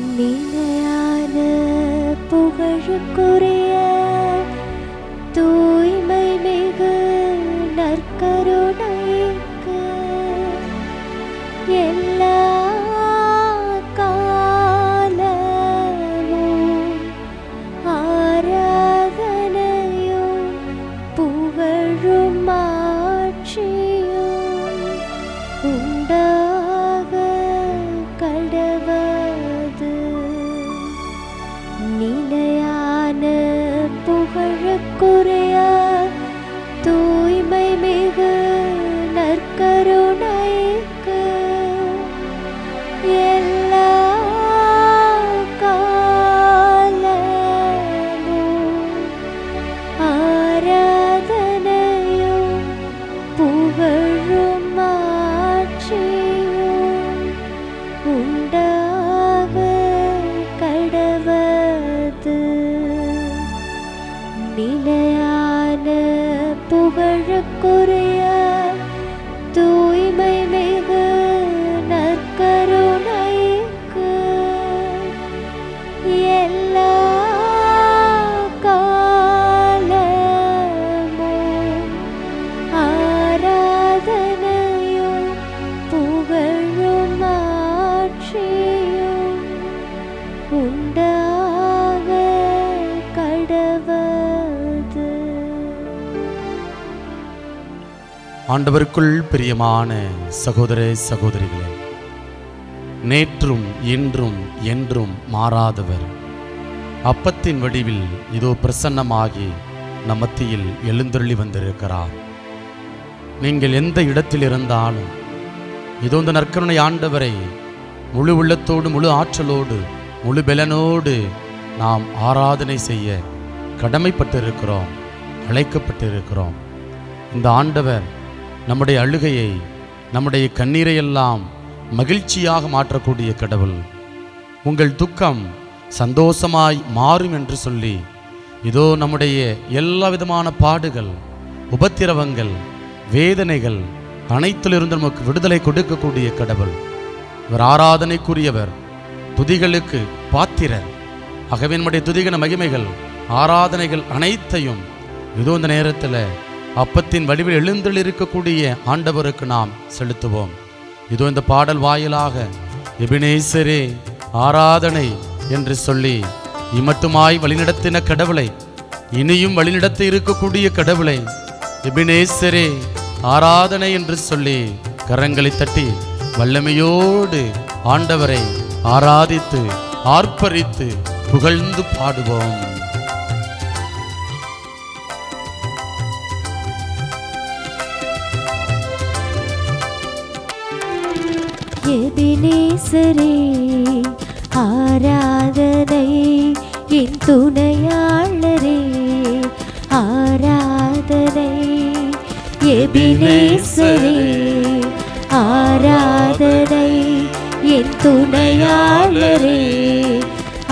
நிலையான புகழுக்குரிய தூய்மை மிகு நற்கருணைக்கு எல்லா காலமும் ஆராதனையும் புகழும் ஆட்சியும் உண்டாக கடவது. நிலையான புகழுக்குரிய தூய்மை மிகு நற்கருணைக்கு எல்லா காலமும் ஆராதனையும் புகழும் ஆட்சியும் உண்டாக கடவது. நிலையான புகழுக்குரிய தூய்மை மிகு நற்கருணைக்கு எல்லா காலமும் ஆராதனையும் புகழும் ஆட்சியும் உண்டாக கடவது. ஆண்டவருக்குள் பிரியமான சகோதர சகோதரிகளே, நேற்றும் இன்றும் என்றும் மாறாதவர் அப்பத்தின் வடிவில் இதோ பிரசன்னமாகி நம் மத்தியில் எழுந்தருளி வந்திருக்கிறார். நீங்கள் எந்த இடத்தில் இருந்தாலும் இதோ இந்த நற்கருணை ஆண்டவரை முழு உள்ளத்தோடு முழு ஆற்றலோடு முழு பலனோடு நாம் ஆராதனை செய்ய கடமைப்பட்டிருக்கிறோம், அழைக்கப்பட்டிருக்கிறோம். இந்த ஆண்டவர் நம்முடைய அழுகையை நம்முடைய கண்ணீரையெல்லாம் மகிழ்ச்சியாக மாற்றக்கூடிய கடவுள். உங்கள் துக்கம் சந்தோஷமாய் மாறும் என்று சொல்லி இதோ நம்முடைய எல்லா விதமான பாடுகள், உபத்திரவங்கள், வேதனைகள் அனைத்திலிருந்து நமக்கு விடுதலை கொடுக்கக்கூடிய கடவுள். இவர் ஆராதனைக்குரியவர், துதிகளுக்கு பாத்திரர். ஆகவே நம்முடைய துதிகன மகிமைகள், ஆராதனைகள் அனைத்தையும் இதோ இந்த நேரத்தில் அப்பத்தின் வடிவில் எழுந்தெழுந்திருக்கக்கூடிய ஆண்டவருக்கு நாம் செலுத்துவோம். இதோ இந்த பாடல் வாயிலாக எபினேசரே ஆராதனை என்று சொல்லி இம்மட்டுமாய் வழிநடத்தின கடவுளை, இனியும் வழிநடத்தி இருக்கக்கூடிய கடவுளை எபினேசரே ஆராதனை என்று சொல்லி கரங்களை தட்டி வல்லமையோடு ஆண்டவரை ஆராதித்து ஆர்ப்பரித்து புகழ்ந்து பாடுவோம். எபினேசரே ஆராதனை, என் துணையாளரே ஆராதனை. எபினேசரே ஆராதனை, என் துணையாளரே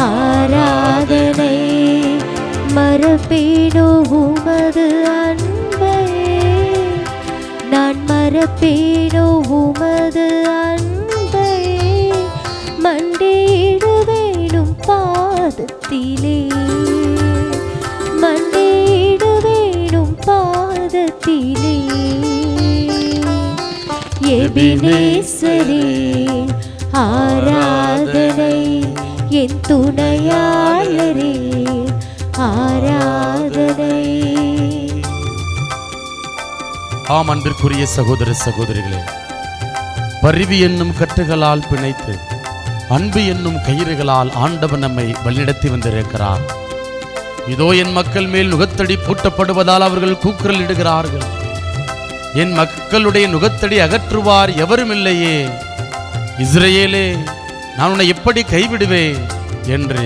ஆராதனை. மறப்பேனோ உமது அன்பை, நான் மறப்பேனோ உமது அன்பை. மண்டியிடுவேனும் பாதத்திலே, மண்டியிடுவேனும் பாதத்திலே. எபினேசரே ஆராதனை, என் துணையாளரே ஆராதனை. ஆம் அன்பிற்குரிய சகோதர சகோதரிகளே, பரிவு என்னும் கட்டுகளால் பிணைத்து அன்பு என்னும் கயிறுகளால் ஆண்டவன் நம்மை வழிநடத்தி வந்திருக்கிறார். இதோ என் மக்கள் மேல் நுகத்தடி பூட்டப்படுவதால் அவர்கள் கூக்குரல் இடுகிறார்கள். என் மக்களுடைய நுகத்தடி அகற்றுவார் எவரும் இல்லையே. இஸ்ரவேலே, நான் உன்னை எப்படி கைவிடுவேன் என்று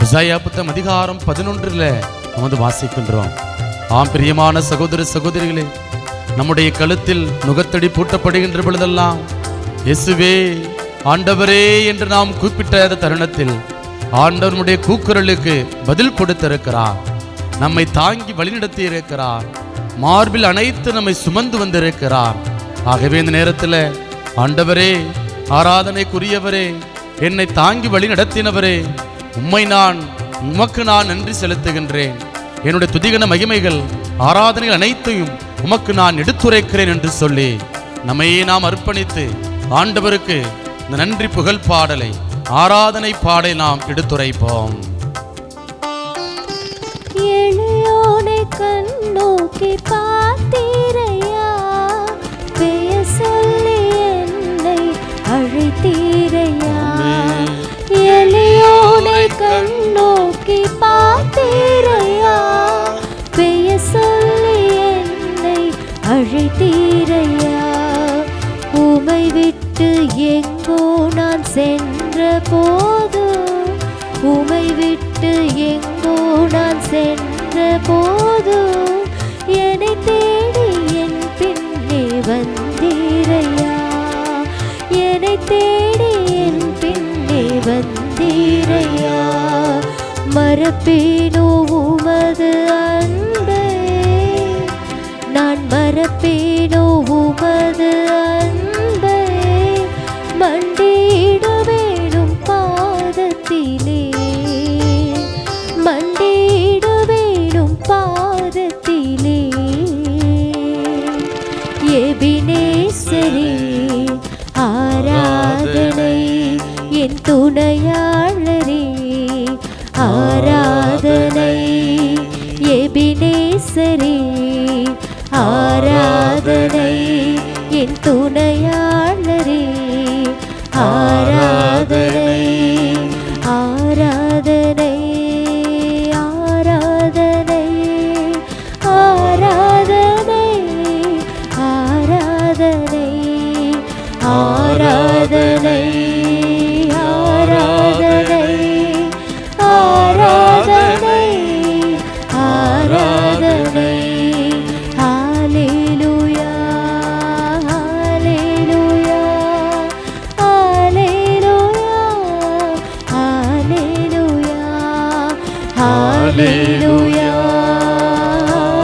எசாயா புத்தகம் அதிகாரம் 11 நாம் வாசிக்கின்றோம். ஆம் பிரியமான சகோதர சகோதரிகளே, நம்முடைய கழுத்தில் நுகத்தடி பூட்டப்படுகின்ற பொழுதெல்லாம் இயேசுவே ஆண்டவரே என்று நாம் கூப்பிட்ட தருணத்தில் ஆண்டவனுடைய கூக்குரலுக்கு பதில் கொடுத்திருக்கிறார். நம்மை தாங்கி வழிநடத்தி இருக்கிறார். மார்பில் அனைத்து நம்மை சுமந்து வந்திருக்கிறார். ஆகவே இந்த நேரத்தில் ஆண்டவரே, ஆராதனைக்குரியவரே, என்னை தாங்கி வழி நடத்தினவரே, உமக்கு நான் நன்றி செலுத்துகின்றேன். என்னுடைய துதிகன மகிமைகள் ஆராதனைகள் அனைத்தையும் உமக்கு நான் எடுத்துரைக்கிறேன் என்று சொல்லி நம்மையே நாம் அர்ப்பணித்து ஆண்டவருக்கு இந்த நன்றி புகழ் பாடலை, ஆராதனை பாடலை நாம் எடுத்துரைப்போம். எளியோனை கண்ணோக்கி பார்த்தீரையா, பெயர் சொல்லி என்னை அழைத்தீரையா. எளியோனை கண்ணோக்கி பார்த்தீரையா, பெயர் சொல்லி என்னை அழைத்தீரையா. உமை விட்டு எங்கோ நான் சென்ற போது, உமை விட்டு எங்கோ நான் சென்ற போது, என்னை தேடி என் பின்னே வந்தீரையா, என்னை தேடி என் பின்னே வந்தீரையா. மறப்பேனோ உமது அன்பை, நான் மறப்பேனோ உமது அன்பை, மண்டியிட வேணும் பாதத்திலே, மண்டியிட வேணும் பாதத்திலே. எபினேசரே ஆராதனை, என் துணையாளரே ஆராதனை. எபினேசரே ஆராதனை, என் துணையாளரே ஆராதனை. ஆராதனை ஆராதனை ஆராதனை ஆராதனை ஆராதனை ஆராதனை ஆராதனை ஆராதனை. ஹல்லேலூயா ஹல்லேலூயா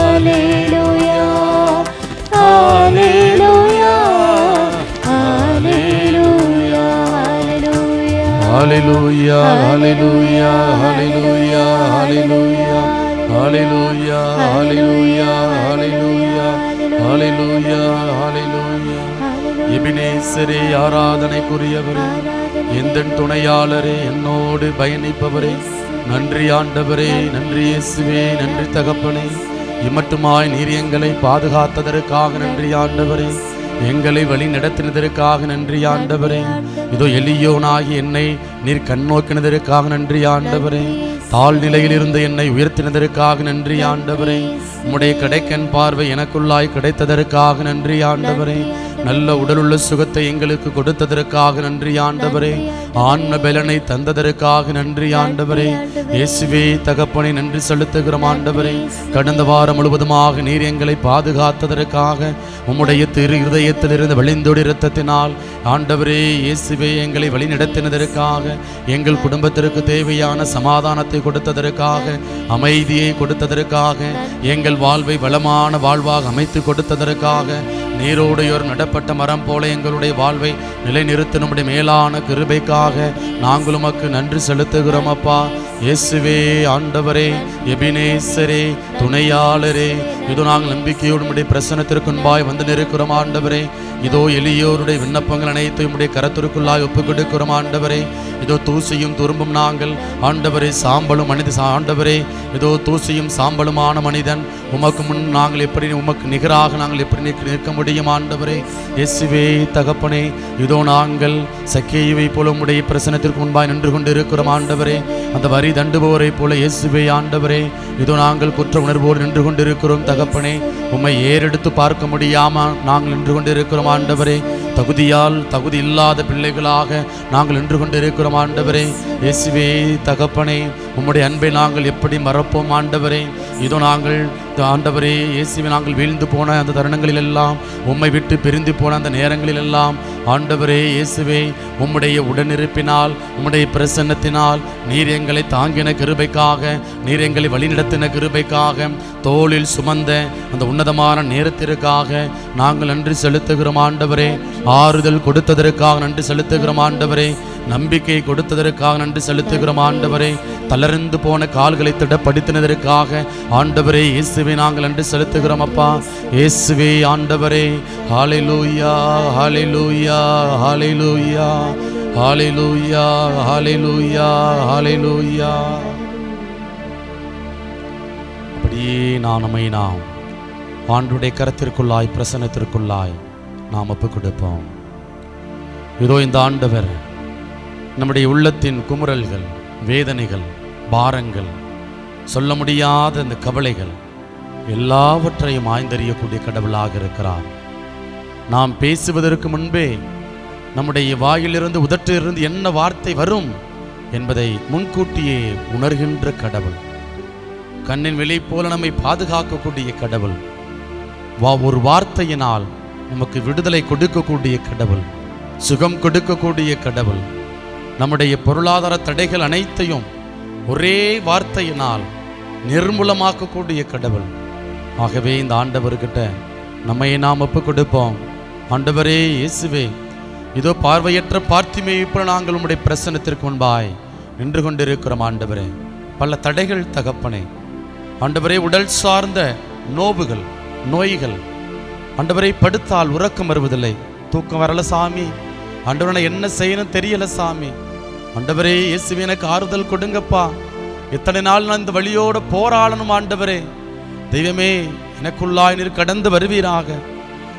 ஹல்லேலூயா ஹல்லேலூயா ஹல்லேலூயா ஹல்லேலூயா ஹல்லேலூயா ஹல்லேலூயா ஹல்லேலூயா ஹல்லேலூயா ஹல்லேலூயா ஹல்லேலூயா ஹல்லேலூயா ஹல்லேலூயா ஹல்லேலூயா ஹல்லேலூயா. எபினேசரே ஆராதனைக்குரியவரே, எந்தன் துணையாளரே, என்னோடு பயணிப்பவரே, நன்றி ஆண்டவரே, நன்றி இயேசுவே, நன்றி தகப்பனே. இம்மட்டுமாய் நீர் எங்களை பாதுகாத்ததற்காக நன்றி ஆண்டவரே, எங்களை வழி நடத்தினதற்காக நன்றி ஆண்டவரே. இதோ எளியோனாகி என்னை நீர் கண்ணோக்கினதற்காக நன்றி ஆண்டவரே. தாழ்நிலையில் இருந்து என்னை உயர்த்தினதற்காக நன்றி ஆண்டவரே. உம்முடைய கடைக்கண் பார்வை எனக்குள்ளாய் கிடைத்ததற்காக நன்றி ஆண்டவரே. நல்ல உடலுள்ள சுகத்தை எங்களுக்கு கொடுத்ததற்காக நன்றி ஆண்டவரே. ஆன்ம பலனை தந்ததற்காக நன்றி ஆண்டவரே. இயேசுவே தகப்பனை நன்றி செலுத்துகிறோம் ஆண்டவரே. கடந்த வாரம் முழுவதுமாக நீர் எங்களை பாதுகாத்ததற்காக, உம்முடைய திரு இருதயத்திலிருந்து வழிந்தோடி இரத்தத்தினால் ஆண்டவரே இயேசுவே எங்களை வழி நடத்தினதற்காக, எங்கள் குடும்பத்திற்கு தேவையான சமாதானத்தை கொடுத்ததற்காக, அமைதியை கொடுத்ததற்காக, எங்கள் வாழ்வை வளமான வாழ்வாக அமைத்து கொடுத்ததற்காக, நீரோடையோர் நடப்பட்ட மரம் போல எங்களுடைய வாழ்வை நிலைநிறுத்த நம்முடைய மேலான கிருபைக்காக நாங்கள் உமக்கு நன்றி செலுத்துகிறோம் அப்பா. இயேசுவே ஆண்டவரே, எபினேசரே, துணையாளரே, இதோ நாங்கள் நம்பிக்கையோடு உம்முடைய பிரசன்னத்திற்கு முன்பாய் வந்து நிற்கிறோம் ஆண்டவரே. இதோ எளியோருடைய விண்ணப்பங்கள் அனைத்தையும் உடைய கரத்திற்குள்ளாய் ஒப்புக் கொடுக்கிறோம் ஆண்டவரே. இதோ தூசியும் துரும்பும் நாங்கள் ஆண்டவரே, சாம்பலும் ஆண்டவரே, இதோ தூசியும் சாம்பலுமான மனிதன் உமக்கு முன் நாங்கள் எப்படி உமக்கு நிகராக நாங்கள் எப்படி நிற்க முடியும் ஆண்டவரே. இயேசுவே தகப்பனே, இதோ நாங்கள் சக்கேயுவை போல உம்முடைய பிரசன்னத்திற்கு முன்பாய் நின்று கொண்டு இருக்கிறோம் ஆண்டவரே. அந்த வரி தண்டுபவரை போல இயேசுவே ஆண்டவரே, இதோ நாங்கள் குற்ற உணர்வோடு நின்று கொண்டிருக்கிறோம் தகப்பனே. உம்மை ஏறெடுத்து பார்க்க முடியாமல் நாங்கள் நின்று கொண்டிருக்கிறோம் ஆண்டவரே. தகுதி இல்லாத பிள்ளைகளாக நாங்கள் நின்று கொண்டிருக்கிறோம் ஆண்டவரே. இயேசுவே தகப்பனே, உம்முடைய அன்பை நாங்கள் எப்படி மறப்போம் ஆண்டவரே. இதோ நாங்கள் ஆண்டவரே இயேசுவே, நாங்கள் வீழ்ந்து போன அந்த தருணங்களில் எல்லாம், உம்மை விட்டு பிரிந்து போன அந்த நேரங்களில் எல்லாம் ஆண்டவரே இயேசுவே, உம்முடைய உடனிருப்பினால், உம்முடைய பிரசன்னத்தினால் நீர் எங்களை தாங்கின கிருபைக்காக, நீர் எங்களை வழிநடத்தின கிருபைக்காக, தோளில் சுமந்த அந்த உன்னதமான நேரத்திற்காக நாங்கள் நன்றி செலுத்துகிறோம் ஆண்டவரே. ஆறுதல் கொடுத்ததற்காக நன்றி செலுத்துகிறோம் ஆண்டவரே. நம்பிக்கை கொடுத்ததற்காக நன்றி செலுத்துகிறோம் ஆண்டவரே. தளர்ந்து போன கால்களை திடப்படுத்தினதற்காக ஆண்டவரே இயேசுவே நாங்கள் நன்றி செலுத்துகிறோம் அப்பா. இயேசுவே ஆண்டவரே. ஹல்லேலூயா ஹல்லேலூயா ஹல்லேலூயா ஹல்லேலூயா ஹல்லேலூயா ஹல்லேலூயா. அப்படியே நாம் ஆண்டுடைய கரத்திற்குள்ளாய் பிரசன்னத்திற்குள்ளாய் நாம் ஒப்புக் கொடுப்போம். இதோ இந்த ஆண்டவர் நம்முடைய உள்ளத்தின் குமுறல்கள், வேதனைகள், பாரங்கள், சொல்ல முடியாத இந்த கவலைகள் எல்லாவற்றையும் ஆய்ந்தறியக்கூடிய கடவுளாக இருக்கிறார். நாம் பேசுவதற்கு முன்பே நம்முடைய வாயிலிருந்து உதட்டிலிருந்து என்ன வார்த்தை வரும் என்பதை முன்கூட்டியே உணர்கின்ற கடவுள். கண்ணின் வெளி போல நம்மை பாதுகாக்கக்கூடிய கடவுள். ஒரு வார்த்தையினால் நமக்கு விடுதலை கொடுக்கக்கூடிய கடவுள், சுகம் கொடுக்கக்கூடிய கடவுள். நம்முடைய பொருளாதார தடைகள் அனைத்தையும் ஒரே வார்த்தையினால் நிர்மூலமாக்கக்கூடிய கடவுள். ஆகவே இந்த ஆண்டவர்கிட்ட நம்மை நாம் ஒப்புக் கொடுப்போம். ஆண்டவரே இயேசுவே, இதோ பார்வையற்ற பார்த்திமே இப்போ நாங்கள் உம்முடைய பிரசன்னத்திற்கு முன்பாய் நின்று கொண்டிருக்கிறோம் ஆண்டவரே. பல தடைகள் தகப்பனே ஆண்டவரே, உடல் சார்ந்த நோவுகள், நோய்கள் ஆண்டவரை, படுத்தால் உறக்கம் வருவதில்லை, தூக்கம் வரல சாமி. ஆண்டவரை என்ன செய்யணும் தெரியல சாமி. ஆண்டவரே இயேசுவே எனக்கு ஆறுதல் கொடுங்கப்பா. எத்தனை நாள் நான் இந்த வழியோடு போராடணும் ஆண்டவரே. தெய்வமே எனக்குள்ளாய் நீர் கடந்து வருவீராக.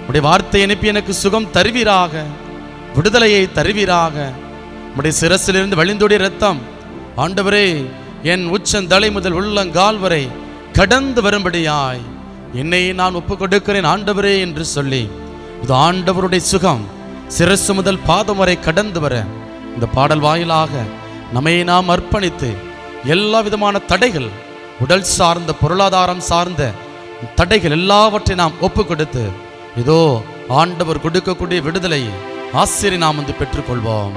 உடைய வார்த்தை அனுப்பி எனக்கு சுகம் தருவீராக, விடுதலையை தருவீராக. உடைய சிரசிலிருந்து வழிந்தோடிய இரத்தம் ஆண்டவரே என் உச்சந்தலை முதல் உள்ளங்கால் வரை கடந்து வரும்படியாய் என்னை நான் ஒப்புக் கொடுக்கிறேன் ஆண்டவரே என்று சொல்லி, இது ஆண்டவருடைய சுகம் சிரசு முதல் பாதம் வரை கடந்து வர இந்த பாடல் வாயிலாக நம்மை நாம் அர்ப்பணித்து எல்லா விதமான தடைகள், உடல் சார்ந்த பொருளாதாரம் சார்ந்த தடைகள் எல்லாவற்றை நாம் ஒப்புக் கொடுத்து இதோ ஆண்டவர் கொடுக்கக்கூடிய விடுதலை ஆசிரியரை நாம் வந்து பெற்றுக்கொள்வோம்.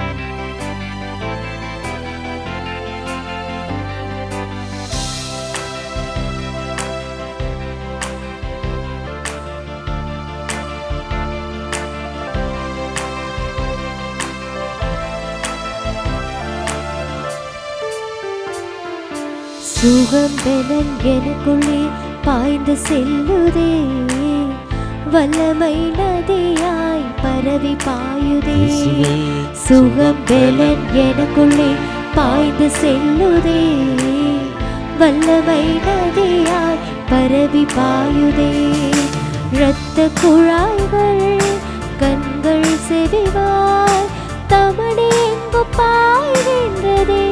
சுகம் பெலன் எனக்குள்ளே பாய்ந்து செல்லுதே, வல்லமை நதியாய் பரவி பாயுதே. சுகம் பெலன் எனக்குள்ளே பாய்ந்து செல்லுதே, வல்லமை நதியாய் பரவி பாயுதே. இரத்த குழாய்கள், கண்கள், செவிவாய் தமணி எங்கு பாய்கின்றதே.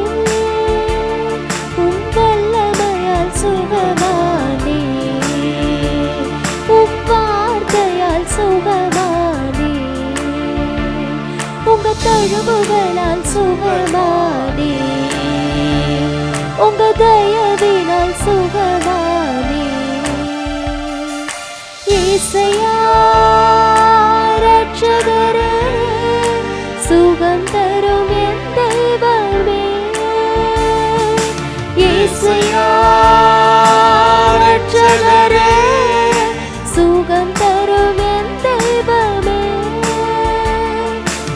வல்லமையால் சுகமானே, வார்த்தையால் சுகமானே, உங்க தழும்புகளால் சுகமானே, உங்க தயவினால் சுகமானே. இயேசையா ரட்சகரே, சுகம் தரும் என் தெய்வமே. இயேசையா ரட்சகரே, சுகம் தரும் என் தெய்வமே.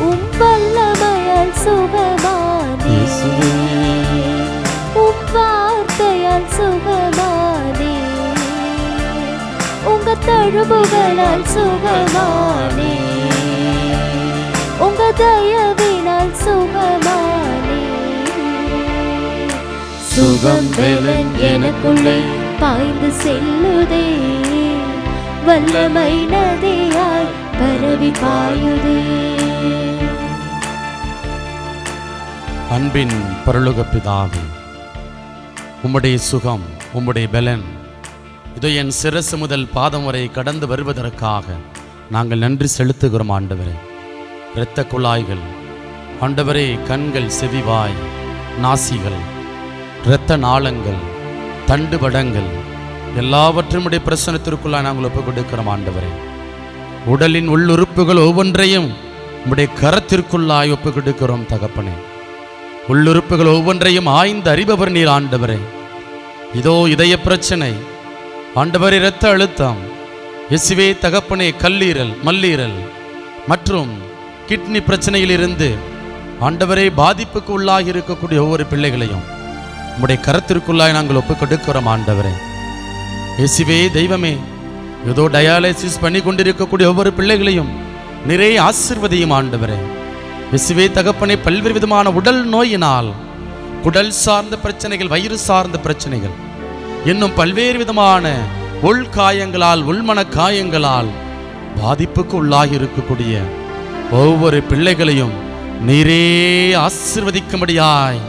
உம் வல்லமையால் சுகமானே, உம் வார்த்தையால் சுகமானே, உங்க தழும்புகளால் சுகமானே, உங்க தயவினால் சுகமானே. சுகம் பெலன் எனக்குள்ளே பாய்ந்து செல்லுதே, வல்லமை நதியாய் பரவி பாயுதே. அன்பின் பரலோக பிதாவே, உம்முடைய சுகம், உம்முடைய பெலன் இதோ என் சிரசு முதல் பாதம் வரை கடந்து வருவதற்காக நாங்கள் நன்றி செலுத்துகிறோம் ஆண்டவரே. இரத்த குழாய்கள் ஆண்டவரே, கண்கள், செவிவாய், நாசிகள், இரத்த நாளங்கள், தண்டுவடங்கள் எல்லாவற்றும் உடைய பிரசனத்திற்குள்ளாய் நாங்கள் ஒப்புக் கொடுக்கிறோம் ஆண்டவரே. உடலின் உள்ளுறுப்புகள் ஒவ்வொன்றையும் உடைய கரத்திற்குள்ளாய் ஒப்புக் கொடுக்கிறோம் தகப்பனே. உள்ளுறுப்புகள் ஒவ்வொன்றையும் ஆய்ந்து அறிபவர் நீர் ஆண்டவரே. இதோ இதய பிரச்சனை ஆண்டவரே, இரத்த அழுத்தம் இயேசுவே தகப்பனே, கல்லீரல், மல்லீரல் மற்றும் கிட்னி பிரச்சனையில் இருந்து ஆண்டவரே, பாதிப்புக்கு உள்ளாகி இருக்கக்கூடிய ஒவ்வொரு பிள்ளைகளையும் உம்முடைய கரத்திற்குள்ளாய் நாங்கள் ஒப்புக் கொடுக்கிறோம் ஆண்டவரே. இயேசுவே தெய்வமே, ஏதோ டயாலிசிஸ் பண்ணி கொண்டிருக்கக்கூடிய ஒவ்வொரு பிள்ளைகளையும் நிறைய ஆசீர்வதியும் ஆண்டவரே. இயேசுவே தகப்பனே, பல்வேறு விதமான உடல் நோயினால், குடல் சார்ந்த பிரச்சனைகள், வயிறு சார்ந்த பிரச்சனைகள், இன்னும் பல்வேறு விதமான உள்காயங்களால், உள்மன காயங்களால் பாதிப்புக்கு உள்ளாகி இருக்கக்கூடிய ஒவ்வொரு பிள்ளைகளையும் நீரே ஆசீர்வதிக்கும்படியாய்,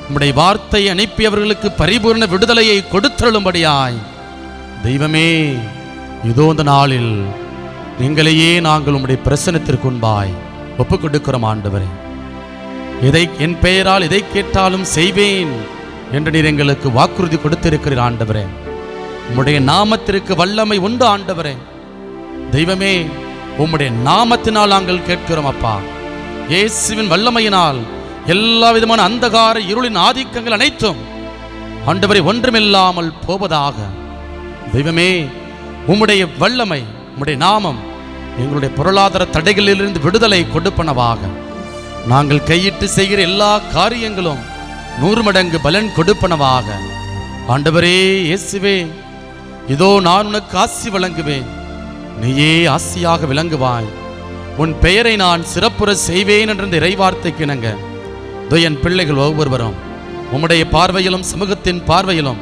உம்முடைய வார்த்தை அனுப்பி அவர்களுக்கு பரிபூர்ண விடுதலையை கொடுத்தருளும்படியாய் தெய்வமே, இதோ இந்த நாளில் எங்களையே நாங்கள் உம்முடைய பிரசன்னத்திற்கு முன்பாய் ஒப்புக் கொடுக்கிறோம் ஆண்டவரே. என் பெயரால் எதை கேட்டாலும் செய்வேன் என்று நீர் எங்களுக்கு வாக்குறுதி கொடுத்திருக்கிறீர் ஆண்டவரே. உம்முடைய நாமத்திற்கு வல்லமை உண்டு ஆண்டவரே. தெய்வமே, உம்முடைய நாமத்தினால் நாங்கள் கேட்கிறோம் அப்பா. இயேசுவின் வல்லமையினால் எல்லா விதமான அந்தகார இருளின் ஆதிக்கங்கள் அனைத்தும் ஆண்டவரே ஒன்றுமில்லாமல் போவதாக. தெய்வமே, உம்முடைய வல்லமை, உம்முடைய நாமம் எங்களுடைய பொருளாதார தடைகளிலிருந்து விடுதலை கொடுப்பனவாக. நாங்கள் கையிட்டு செய்கிற எல்லா காரியங்களும் 100 மடங்கு பலன் கொடுப்பனவாக. ஆண்டவரே இயேசுவே, இதோ நான் உனக்கு ஆசி வழங்குவேன், நீயே ஆசியாக விளங்குவாய். உன் பெயரை நான் சிறப்புற செய்வேன் என்ற இறைவார்த்தைக்கு இணங்க என் பிள்ளைகள் ஒவ்வொருவரும் உம்முடைய பார்வையிலும் சமூகத்தின் பார்வையிலும்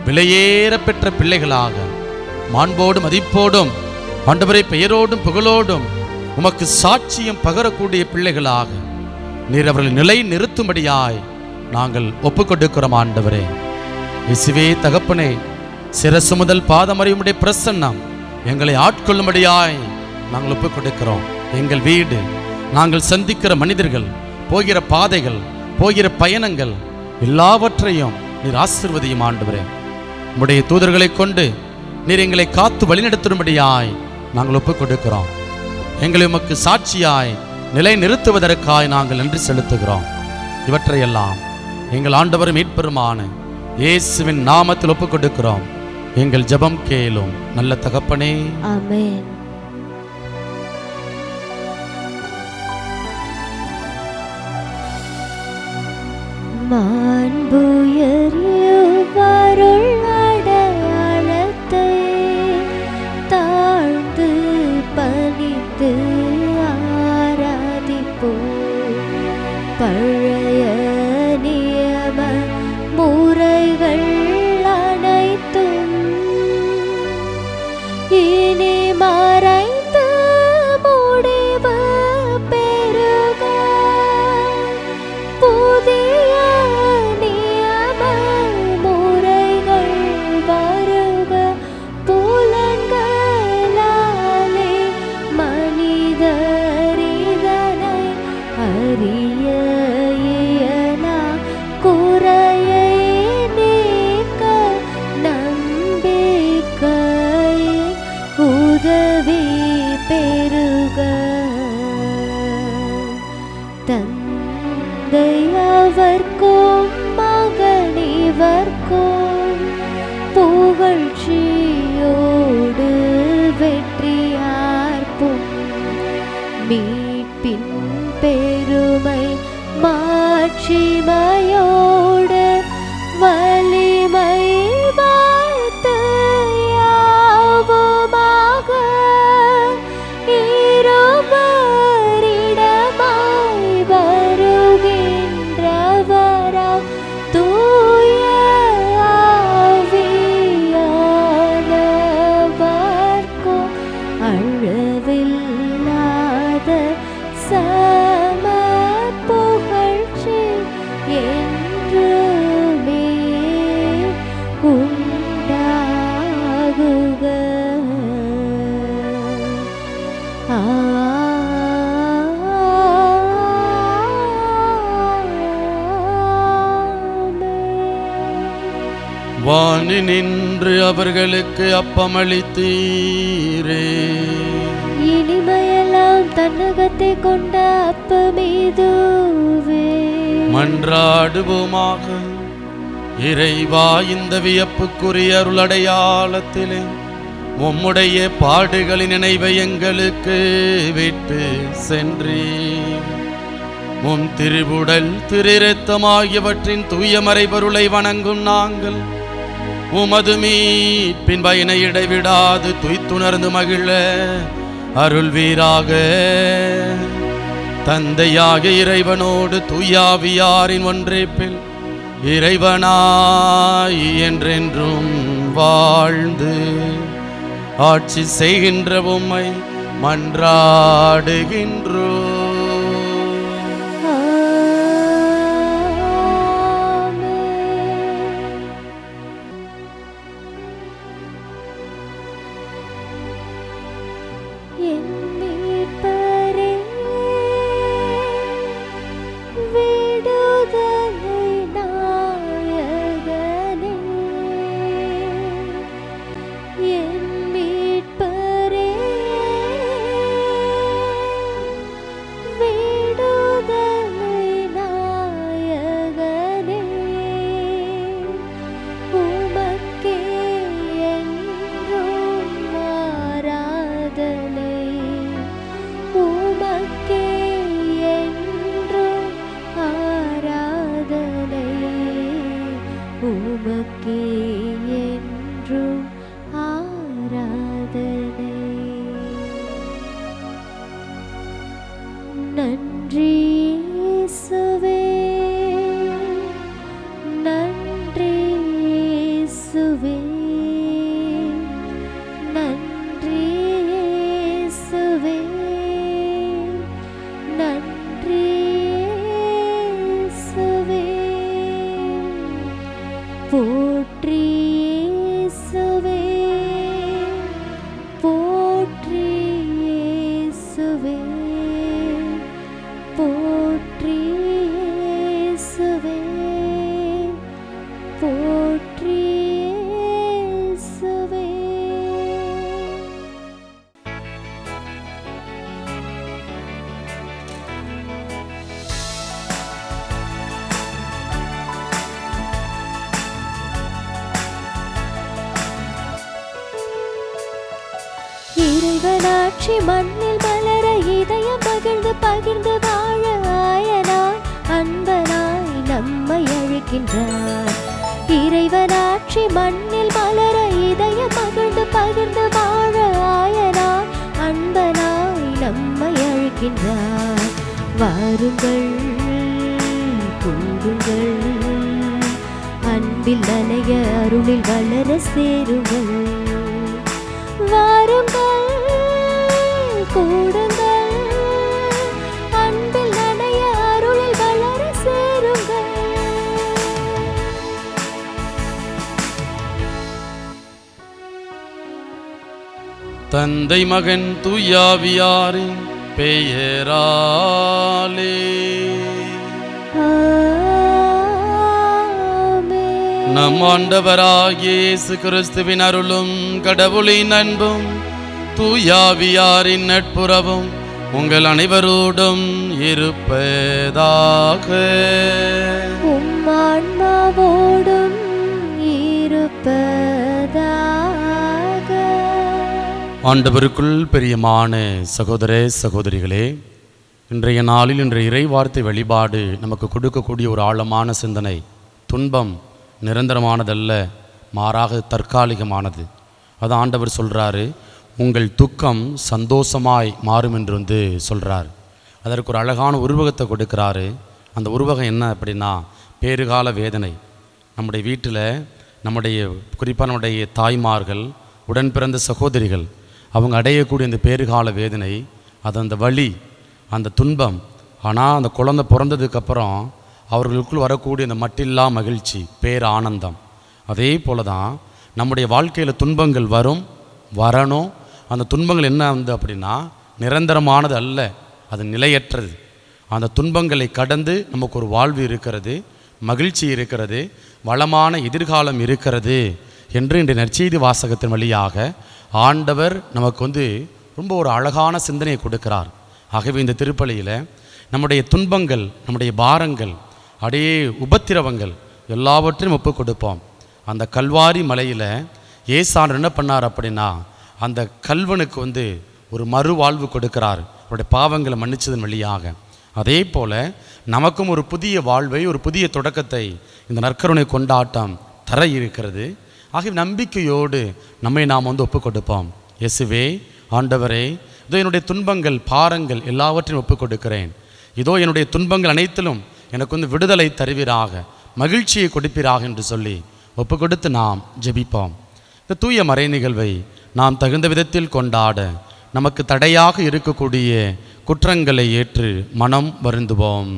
விலையேற பெற்ற பிள்ளைகளாக, மாண்போடும் மதிப்போடும் ஆண்டவரே பெயரோடும் புகழோடும் உமக்கு சாட்சியம் பகரக்கூடிய பிள்ளைகளாக நீர் அவர்களை நிலை நிறுத்தும்படியாய் நாங்கள் ஒப்புக் கொடுக்கிறோம் ஆண்டவரே. இயேசுவே தகப்பனே, சிரசு முதல் பாதம் வரை உம்முடைய பிரசன்னம் எங்களை ஆட்கொள்ளும்படியாய் நாங்கள் ஒப்புக் கொடுக்கிறோம். எங்கள் வீடு, நாங்கள் சந்திக்கிற மனிதர்கள், போகிற பாதைகள், போகிற பயணங்கள் எல்லாவற்றையும் நீர் ஆசீர்வதியும் ஆண்டவரே. உம்முடைய தூதர்களை கொண்டு நீர் எங்களை காத்து வழிநடத்தும்படியாய் நாங்கள் ஒப்புக் கொடுக்கிறோம். எங்களை உமக்கு சாட்சியாய் நிலை நிறுத்துவதற்காய் நாங்கள் நன்றி செலுத்துகிறோம். இவற்றையெல்லாம் எங்கள் ஆண்டவரும் மீட்பெருமான இயேசுவின் நாமத்தில் ஒப்புக் கொடுக்கிறோம். எங்கள் ஜெபம் கேளும் நல்ல தகப்பனே, ஆமென். மாண்புயர்வருள் அடையாளத்தை தாழ்ந்து பணிந்து ஆராதிப்போம். பழைய நியம முறைகள் அனைத்தும் இனி மறைந்து முடிவு பெறுக. புதிய நியம முறைகள் வருக. புலன்களாலே மனிதரிதனை அறிய இயலா குறையை நீக்க நம்பிக்கையின் உதவி பெறுக. தந்தை அவர்க்கும் மகனிவர்க்கும் புகழ்ச்சியோடு வெற்றியார்ப்பும் மீட்பின் பெருமை மாட்சிமையோடு வலிமை வாழ்த்து யாவுமாக இருவரிடமாய் வருகின்றவராம் தூய ஆவியானவர்க்கும் அளவில்லாத சம புகழ்ச்சி என்றுமே உண்டாகுக. வானி நின்று அவர்களுக்கு அப்பமளித்தீரே, இனிமையெல்லாம் தன்னகத்தை கொண்ட அப்பமீதுவே. மன்றாடுவோமாக. இறைவா, இந்த வியப்புக்குரிய அருளடையாளத்திலே உம்முடைய பாடுகளின் நினைவை எங்களுக்கு விட்டு சென்றீர். உம் திருவுடல் திருரத்தம் ஆகியவற்றின் தூய மறைபொருளை வணங்கும் நாங்கள் உமது மீட்பின் பயனை இடைவிடாது துய்த்துணர்ந்து மகிழ அருள்வீராக. தந்தையாக இறைவனோடு தூயாவியாரின் ஒன்றிப்பில் இறைவனாய் என்றென்றும் வாழ்ந்து ஆட்சி செய்கின்ற உம்மை மன்றாடுகின்றோம். நன்றி இயேசுவே, நன்றி இயேசுவே, நன்றி இயேசுவே, நன்றி இயேசுவே. போற்றி இயேசுவே, போற்றி இயேசுவே, போற்றி இயேசுவே, போற்றி இயேசுவே. இறைவனாட்சி மண்ணில் மலர இதயம் மகிழ்ந்து பகிர்ந்து வாழ ஆயனாய் அன்பனாய் நம்மை அழைக்கின்றார். இறைவனாட்சி மண்ணில் மலர இதயம் மகிழ்ந்து பகிர்ந்து வாழ ஆயனாய் அன்பனாய் நம்மை அழைக்கின்றார். வாருங்கள் கூடுங்கள், அன்பில் நனைய அருளில் வளர சேருங்கள். வாருங்கள் கூடுங்கள், அன்பில் நனைய அருளில் வளர சேருங்கள். தந்தை மகன் தூயாவியாரின் பெயராலே நம் ஆண்டவராகிய இயேசு கிறிஸ்துவின் அருளும் கடவுளின் அன்பும் தூயாவியாரின் நட்புறவும் உங்கள் அனைவரோடும் இருப்பதாக. உம் ஆன்மாவோடும் இருப்பதாக. ஆண்டவருக்குள் பிரியமான சகோதர சகோதரிகளே, இன்றைய நாளில் இன்றைய இறை வார்த்தை வழிபாடு நமக்கு கொடுக்கக்கூடிய ஒரு ஆழமான சிந்தனை. துன்பம் நிரந்தரமானதல்ல, மாறாக தற்காலிகமானது. அது ஆண்டவர் சொல்கிறாரு, உங்கள் துக்கம் சந்தோஷமாய் மாறும் என்று வந்து சொல்கிறார். அதற்கு ஒரு அழகான உருவகத்தை கொடுக்குறாரு. அந்த உருவகம் என்ன அப்படின்னா, பேறுகால வேதனை. நம்முடைய வீட்டில் நம்முடைய குறிப்பாக நம்முடைய தாய்மார்கள், உடன் பிறந்த சகோதரிகள், அவங்க அடையக்கூடிய அந்த பேறுகால வேதனை, அது அந்த வலி, அந்த துன்பம். ஆனால் அந்த குழந்தை பிறந்ததுக்கப்புறம் அவர்களுக்குள் வரக்கூடிய அந்த மட்டில்லா மகிழ்ச்சி, பேர் ஆனந்தம். அதே போல தான் நம்முடைய வாழ்க்கையில் துன்பங்கள் வரணும். அந்த துன்பங்கள் என்ன வந்து அப்படின்னா நிரந்தரமானது அல்ல, அது நிலையற்றது. அந்த துன்பங்களை கடந்து நமக்கு ஒரு வாழ்வு இருக்கிறது, மகிழ்ச்சி இருக்கிறது, வளமான எதிர்காலம் இருக்கிறது என்று இன்றைய நற்செய்தி வாசகத்தின் வழியாக ஆண்டவர் நமக்கு வந்து ரொம்ப ஒரு அழகான சிந்தனையை கொடுக்கிறார். ஆகவே இந்த திருப்பலியில் நம்முடைய துன்பங்கள், நம்முடைய பாரங்கள், அடையே உபத்திரவங்கள் எல்லாவற்றையும் ஒப்புக் கொடுப்போம். அந்த கல்வாரி மலையில் ஏசாண்டவர் என்ன பண்ணார் அப்படின்னா, அந்த கல்வனுக்கு வந்து ஒரு மறுவாழ்வு கொடுக்கிறார், அவருடைய பாவங்களை மன்னிச்சதன் வழியாக. அதே போல நமக்கும் ஒரு புதிய வாழ்வை, ஒரு புதிய தொடக்கத்தை இந்த நற்கருணை கொண்டாட்டம் தர இருக்கிறது. ஆகிய நம்பிக்கையோடு நம்மை நாம் ஒப்பு கொடுப்போம். இயேசுவே, ஆண்டவரே, இதோ என்னுடைய துன்பங்கள், பாரங்கள் எல்லாவற்றையும் ஒப்பு கொடுக்கிறேன். இதோ என்னுடைய துன்பங்கள் அனைத்திலும் எனக்கு விடுதலை தருவீராக, மகிழ்ச்சியை கொடுப்பீராக என்று சொல்லி ஒப்பு கொடுத்து நாம் ஜெபிப்போம். இந்த தூய மறை நிகழ்வை நாம் தகுந்த விதத்தில் கொண்டாட நமக்கு தடையாக இருக்கக்கூடிய குற்றங்களை ஏற்று மனம் வருந்துவோம்.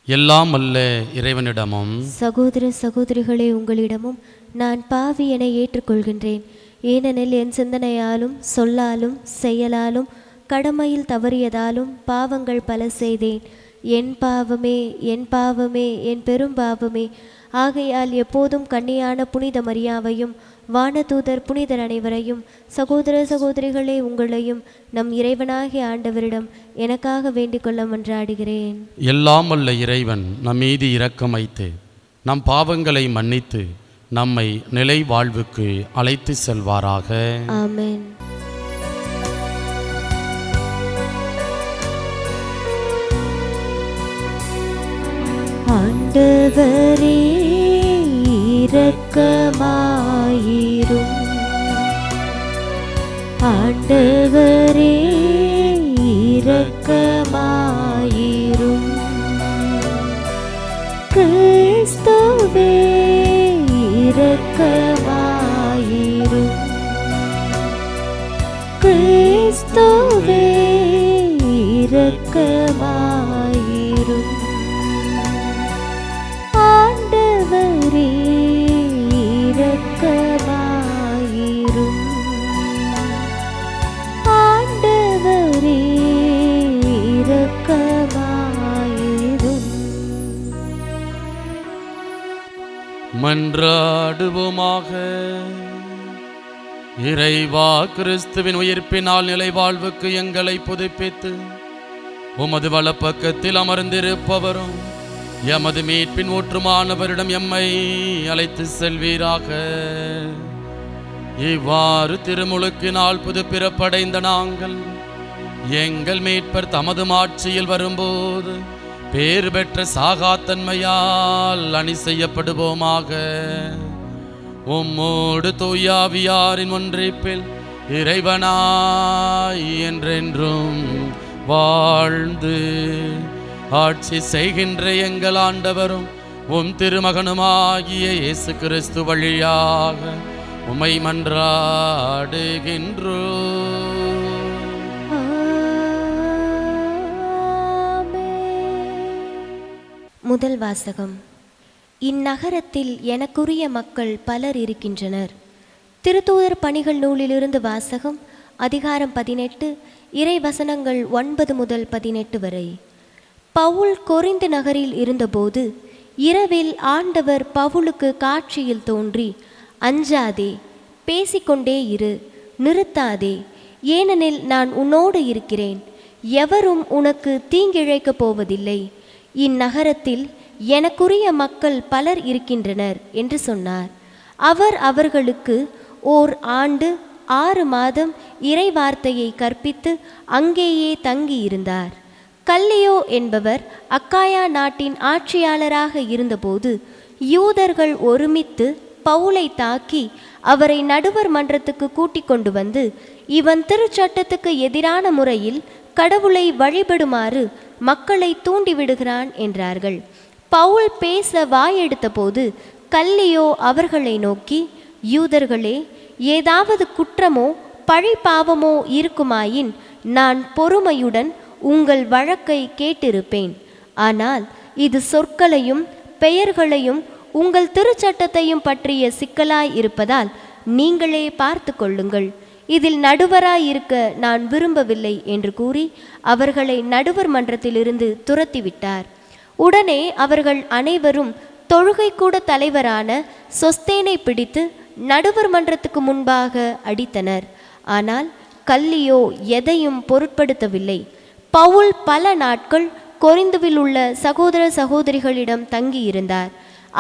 எல்லாம் அல்ல இறைவனிடமும் சகோதர சகோதரிகளே, உங்களிடமும் நான் பாவி என ஏற்றுக்கொள்கின்றேன். ஏனெனில் என் சிந்தனையாலும் சொல்லாலும் செயலாலும் கடமையில் தவறியதாலும் பாவங்கள் பல செய்தேன். என் பாவமே, என் பாவமே, என் பெரும் பாவமே. ஆகையால் எப்போதும் கன்னியான புனித மரியாவையும் வானதூதர் புனிதர் அனைவரையும், சகோதர சகோதரிகளே உங்களையும் நம் இறைவனாகிய ஆண்டவரிடம் எனக்காக வேண்டிக் கொள்ள மன்றாடுகிறேன். எல்லாம் வல்ல இறைவன் நம் மீது இரக்கம் வைத்து நம் பாவங்களை மன்னித்து நம்மை நிலை வாழ்வுக்கு அழைத்து செல்வாராக. ஆமென். ஆண்டவரே இரக்கமாயிரும். ஆண்டவரே இரக்கமாயிரும். கிறிஸ்துவே இரக்கமாயிரும். கிறிஸ்துவே இரக்கமாயிரும். ஆண்டவரே இரக்கமாயிரும். ஆண்டவரே இரக்கமாயிரும். மன்றாடுவோமாக. இறைவா, கிறிஸ்துவின் உயிர்ப்பினால் நிலை வாழ்வுக்கு எங்களை புதுப்பித்து உமது வலப்பக்கத்தில் அமர்ந்திருப்பவரும் எமது மீட்பின் ஊற்றுமானவரிடம் எம்மை அழைத்து செல்வீராக. இவ்வாறு திருமுழுக்கினால் புது பிறப்படைந்த நாங்கள் எங்கள் மீட்பர் தமது ஆட்சியில் வரும்போது பேறு பெற்ற சாகாத்தன்மையால் அணி செய்யப்படுவோமாக. உம்மோடு தூயாவியாரின் ஒன்றிப்பில் இறைவனாய் என்றென்றும் வாழ்ந்து ஆட்சி செய்கின்ற எங்கள் ஆண்டவரும் உம் திருமகனுமாகிய இயேசு கிறிஸ்து வழியாக உம்மை மன்றாடுகின்றோம். முதல் வாசகம். இந்நகரத்தில் எனக்குரிய மக்கள் பலர் இருக்கின்றனர். திருத்தூதர் பணிகள் நூலிலிருந்து வாசகம். அதிகாரம் 18, இறை வசனங்கள் 9 முதல் 18 வரை. பவுல் கொரிந்து நகரில் இருந்தபோது இரவில் ஆண்டவர் பவுலுக்கு காட்சியில் தோன்றி, அஞ்சாதே, பேசிக்கொண்டே இரு, நிறுத்தாதே, ஏனெனில் நான் உன்னோடு இருக்கிறேன், எவரும் உனக்கு தீங்கிழைக்கப் போவதில்லை, இந்நகரத்தில் எனக்குரிய மக்கள் பலர் இருக்கின்றனர் என்று சொன்னார். அவர் அவர்களுக்கு ஓர் ஆண்டு 6 மாதம் இறை வார்த்தையை கற்பித்து அங்கேயே தங்கியிருந்தார். கல்லியோ என்பவர் அக்காயா நாட்டின் ஆட்சியாளராக இருந்தபோது யூதர்கள் ஒருமித்து பவுலை தாக்கி அவரை நடுவர் மன்றத்துக்கு கூட்டிக் கொண்டு வந்து, இவன் திருச்சட்டத்துக்கு எதிரான முறையில் கடவுளை வழிபடுமாறு மக்களை தூண்டிவிடுகிறான் என்றார்கள். பவுல் பேச வாயெடுத்த போது கல்லியோ அவர்களை நோக்கி, யூதர்களே, ஏதாவது குற்றமோ பழி பாவமோ இருக்குமாயின் நான் பொறுமையுடன் உங்கள் வழக்கை கேட்டிருப்பேன். ஆனால் இது சொற்களையும் பெயர்களையும் உங்கள் திருச்சட்டத்தையும் பற்றிய சிக்கலாய் இருப்பதால் நீங்களே பார்த்து கொள்ளுங்கள். இதில் நடுவராயிருக்க நான் விரும்பவில்லை என்று கூறி அவர்களை நடுவர் மன்றத்திலிருந்து துரத்திவிட்டார். உடனே அவர்கள் அனைவரும் தொழுகை கூட தலைவரான சொஸ்தேனை பிடித்து நடுவர் மன்றத்துக்கு முன்பாக அடித்தனர். ஆனால் கல்லியோ எதையும் பொருட்படுத்தவில்லை. பவுல் பல நாட்கள் கொரிந்துவில் உள்ள சகோதர சகோதரிகளிடம் தங்கியிருந்தார்.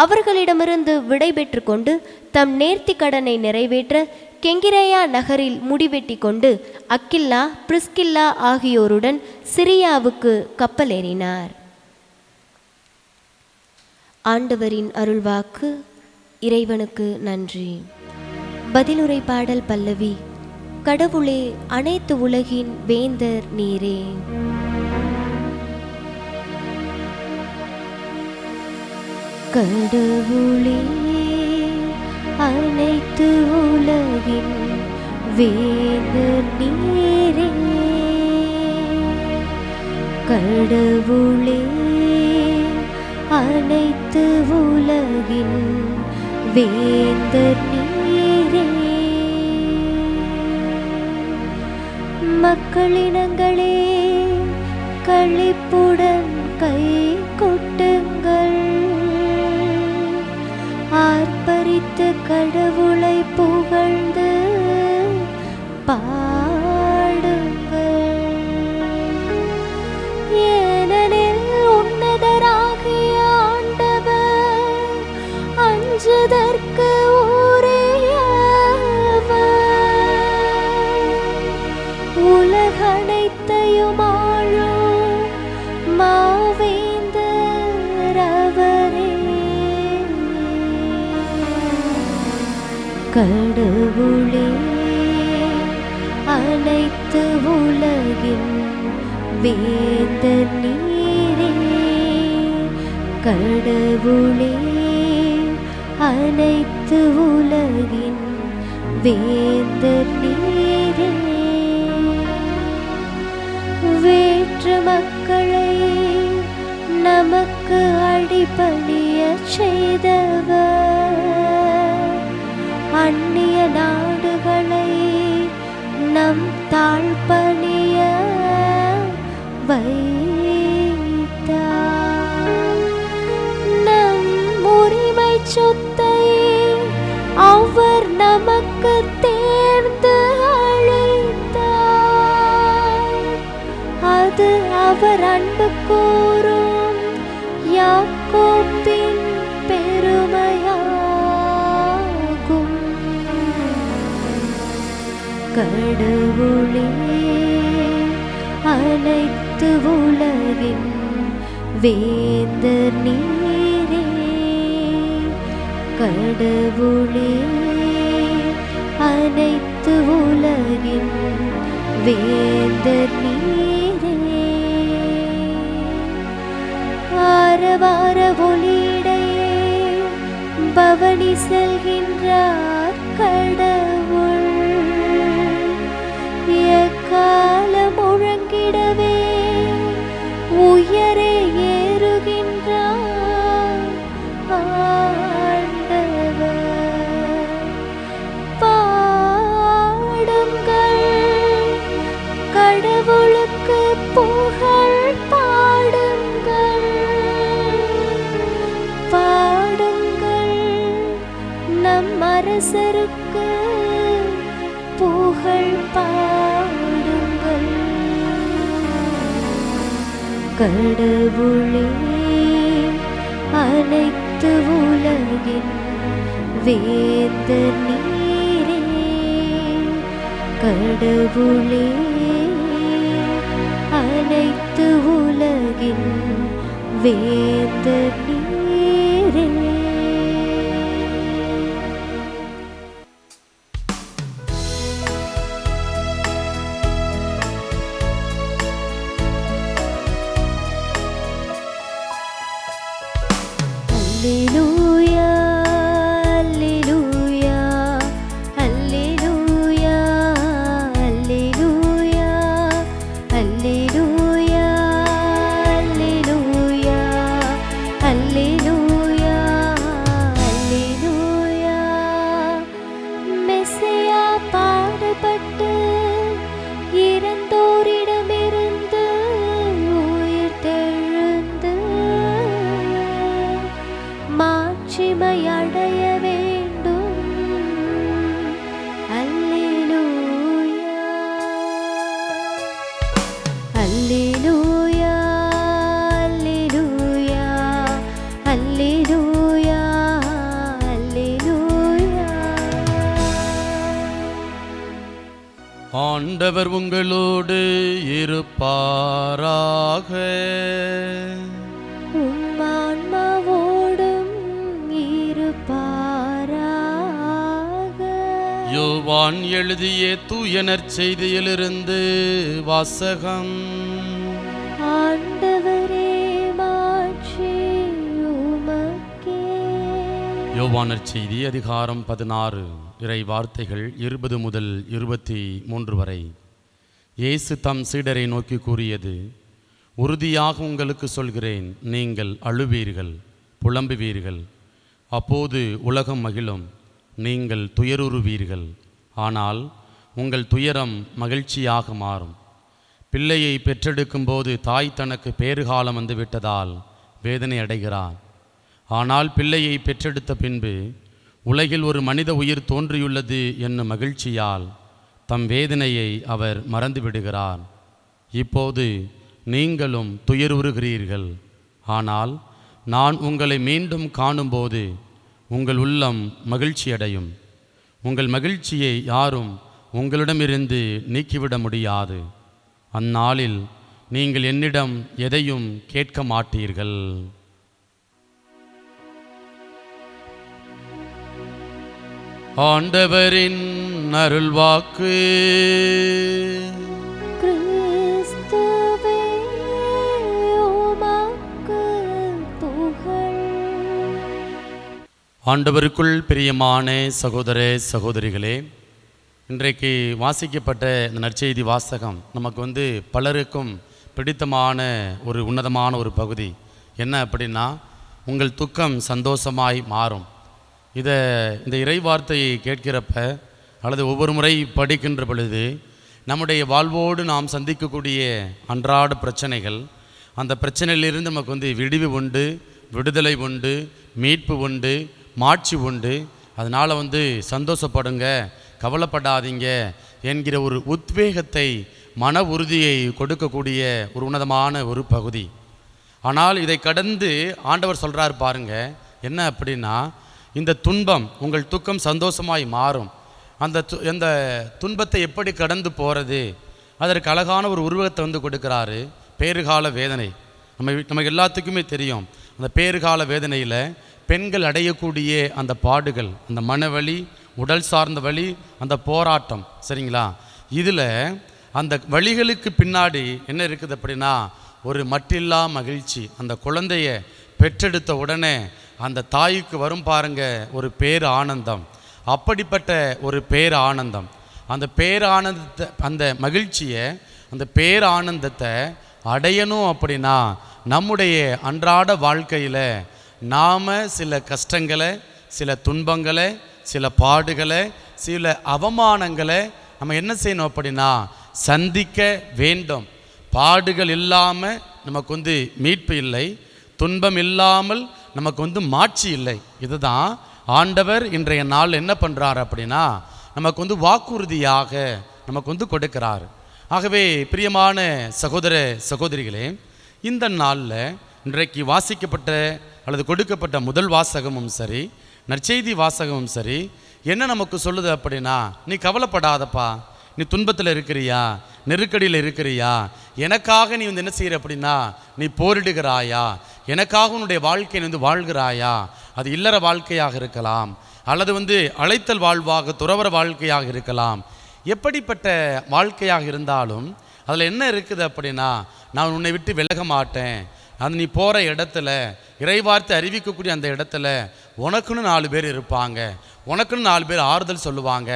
அவர்களிடமிருந்து விடை பெற்று கொண்டு தம் நேர்த்தி கடனை நிறைவேற்ற கெங்கிரேயா நகரில் முடிவெட்டி கொண்டு அக்கில்லா பிரிஸ்கில்லா ஆகியோருடன் சிரியாவுக்கு கப்பலேறினார். ஆண்டவரின் அருள்வாக்கு. இறைவனுக்கு நன்றி. பதிலுரை பாடல் பல்லவி. கடவுளே, அனைத்து உலகின் வேந்தர் நீரே. கடவுளே, அனைத்து உலகின் வேந்தர் நீரே. கடவுளே, அனைத்து உலகின் வேந்தர் நீரே. மக்களினங்களே, களிப்புடன் கை கொட்டுங்கள். ஆர்ப்பரித்து கடவுளை புகழ்ந்து பாடுங்கள். ஏனெனில் உன்னதராகிய ஆண்டவர் அஞ்சுதற்கு உலகனைத்தையும் ஆளும் மாவேந்தர் அவரே. கடவுளே, அனைத்து உலகின் வேந்தர் நீரே. கடவுளே, அனைத்து உலகின் வேந்தர் நீரே. வேற்று மக்களை நமக்கு அடிபணிய செய்தவர், அந்நிய நாடுகளை நம் தாழ்பணிய வைத்தார். நம் உரிமை சொத்தை அவர் நமக்கு தேர்ந்து அழைத்தார். அது அவர் அன்பு கூறும் யாக்கோபின் பெருமையாகும். கடவுளே, அனைத்து உலகின் வேந்தர் நீரே. கடவுளே, அனைத்து உலகின் வேந்தர் நீரே. ஆரவார ஒலியிடையே பவனி செல்கின்றார் கடவுள். எக்காலம் முழங்கிடவே உயரே ஏறுகின்றார் ஆண்டவர். பாடுங்கள், கடவுளுக்கு புகழ் பாடுங்கள். பாடுங்கள், நம் அரசருக்கு புகழ் பாடுங்கள். கடவுளே, அனைத்து உலகின் வேந்தர் நீரே. கடவுளே, அனைத்து உலகின் வேந்தர் நீரே. Alleluia, alleluia, alleluia, alleluia, alleluia, alleluia, alleluia, alleluia. மெசியா பாடுபட்டு இறந்தோரிடமிருந்து உயிர்த்தெழுந்து மாட்சிமை அடைய வேண்டும். அல்லேலூயா, அல்லேலூயா, அல்லேலூயா, அல்லேலூயா, ஆண்டவர் உங்களோடு இருப்பாராக. உம் ஆன்மாவோடும் இருப்பாராக. யோவான் எழுதிய தூய நற்செய்தியிலிருந்து வாசகம். ஆண்டவரே மாட்சி உமக்கே. யோவான் நற்செய்தி அதிகாரம் 16 இறை வார்த்தைகள் 20 முதல் 23 வரை. இயேசு தம் சீடரை நோக்கி கூறியது: உறுதியாக உங்களுக்கு சொல்கிறேன், நீங்கள் அழுவீர்கள், புலம்புவீர்கள். அப்போது உலகம் மகிழும். நீங்கள் துயருறுவீர்கள், ஆனால் உங்கள் துயரம் மகிழ்ச்சியாக மாறும். பிள்ளையை பெற்றெடுக்கும் போது தாய் தனக்கு பேறுகாலம் வந்து விட்டதால் வேதனை அடைகிறார். ஆனால் பிள்ளையை பெற்றெடுத்த பின்பு உலகில் ஒரு மனித உயிர் தோன்றியுள்ளது என்னும் மகிழ்ச்சியால் தம் வேதனையை அவர் மறந்துவிடுகிறார். இப்போது நீங்களும் துயருறுகிறீர்கள், ஆனால் நான் உங்களை மீண்டும் காணும்போது உங்கள் உள்ளம் மகிழ்ச்சியடையும். உங்கள் மகிழ்ச்சியை யாரும் உங்களிடமிருந்து நீக்கிவிட முடியாது. அந்நாளில் நீங்கள் என்னிடம் எதையும் கேட்க மாட்டீர்கள். ஆண்டவரின் அருள்வாக்கு. கிறிஸ்துவே உமக்கு புகழ். ஆண்டவருக்குள் பிரியமான சகோதர சகோதரிகளே, இன்றைக்கு வாசிக்கப்பட்ட இந்த நற்செய்தி வாசகம் நமக்கு பலருக்கும் பிடித்தமான ஒரு உன்னதமான ஒரு பகுதி. என்ன அப்படின்னா, உங்கள் துக்கம் சந்தோஷமாய் மாறும். இந்த இறை வார்த்தையை கேட்கிறப்ப அல்லது ஒவ்வொரு முறை படிக்கின்ற பொழுது நம்முடைய வாழ்வோடு நாம் சந்திக்கக்கூடிய அன்றாட பிரச்சனைகள், அந்த பிரச்சனையிலிருந்து நமக்கு விடிவு உண்டு, விடுதலை உண்டு, மீட்பு உண்டு, மாட்சி உண்டு. அதனால் சந்தோஷப்படுங்க, கவலைப்படாதீங்க என்கிற ஒரு உத்வேகத்தை, மன உறுதியை கொடுக்கக்கூடிய ஒரு உன்னதமான ஒரு பகுதி. ஆனால் இதை கடந்து ஆண்டவர் சொல்கிறார் பாருங்க, என்ன அப்படின்னா, இந்த துன்பம், உங்கள் துக்கம் சந்தோஷமாய் மாறும். அந்த துன்பத்தை எப்படி கடந்து போகிறது, அதற்கு அழகான ஒரு உருவகத்தை கொடுக்குறாரு. பேறுகால வேதனை. நமக்கு எல்லாத்துக்குமே தெரியும், அந்த பேறுகால வேதனையில் பெண்கள் அடையக்கூடிய அந்த பாடுகள், அந்த மனவலி, உடல் சார்ந்த வலி, அந்த போராட்டம், சரிங்களா? இதில் அந்த வலிகளுக்கு பின்னாடி என்ன இருக்குது அப்படின்னா, ஒரு மட்டில்லா மகிழ்ச்சி. அந்த குழந்தைய பெற்றெடுத்த உடனே அந்த தாய்க்கு வரும் பாருங்க ஒரு பேர் ஆனந்தம். அப்படிப்பட்ட ஒரு பேர் ஆனந்தம், அந்த பேர் ஆனந்தத்தை, அந்த மகிழ்ச்சியை, அந்த பேர் ஆனந்தத்தை அடையணும் அப்படின்னா நம்முடைய அன்றாட வாழ்க்கையில் நாம் சில கஷ்டங்களை, சில துன்பங்களை, சில பாடுகளை, சில அவமானங்களை நம்ம என்ன செய்யணும் அப்படின்னா சந்திக்க வேண்டும். பாடுகள் இல்லாமல் நமக்கு மீட்பு இல்லை, துன்பம் இல்லாமல் நமக்கு மாட்சி இல்லை. இதுதான் ஆண்டவர் இன்றைய நாள் என்ன பண்ணுறார் அப்படின்னா நமக்கு வாக்குறுதியாக நமக்கு கொடுக்கிறார். ஆகவே பிரியமான சகோதர சகோதரிகளே, இந்த நாளில் இன்றைக்கு வாசிக்கப்பட்ட அல்லது கொடுக்கப்பட்ட முதல் வாசகமும் சரி, நற்செய்தி வாசகமும் சரி, என்ன நமக்கு சொல்லுது அப்படின்னா, நீ கவலைப்படாதப்பா, நீ துன்பத்தில் இருக்கிறியா, நெருக்கடியில் இருக்கிறியா, எனக்காக நீ என்ன செய்கிற அப்படின்னா நீ போரிடுகிறாயா, எனக்காக உன்னுடைய வாழ்க்கையை வாழ்கிறாயா. அது இல்லற வாழ்க்கையாக இருக்கலாம், அல்லது அழைத்தல் வாழ்வாக துறவற வாழ்க்கையாக இருக்கலாம். எப்படிப்பட்ட வாழ்க்கையாக இருந்தாலும் அதில் என்ன இருக்குது அப்படின்னா, நான் உன்னை விட்டு விலக மாட்டேன். அது நீ போகிற இடத்துல, இறைவார்த்தை அறிவிக்கக்கூடிய அந்த இடத்துல உனக்குன்னு 4 பேர் இருப்பாங்க, உனக்குன்னு 4 பேர் ஆறுதல் சொல்லுவாங்க,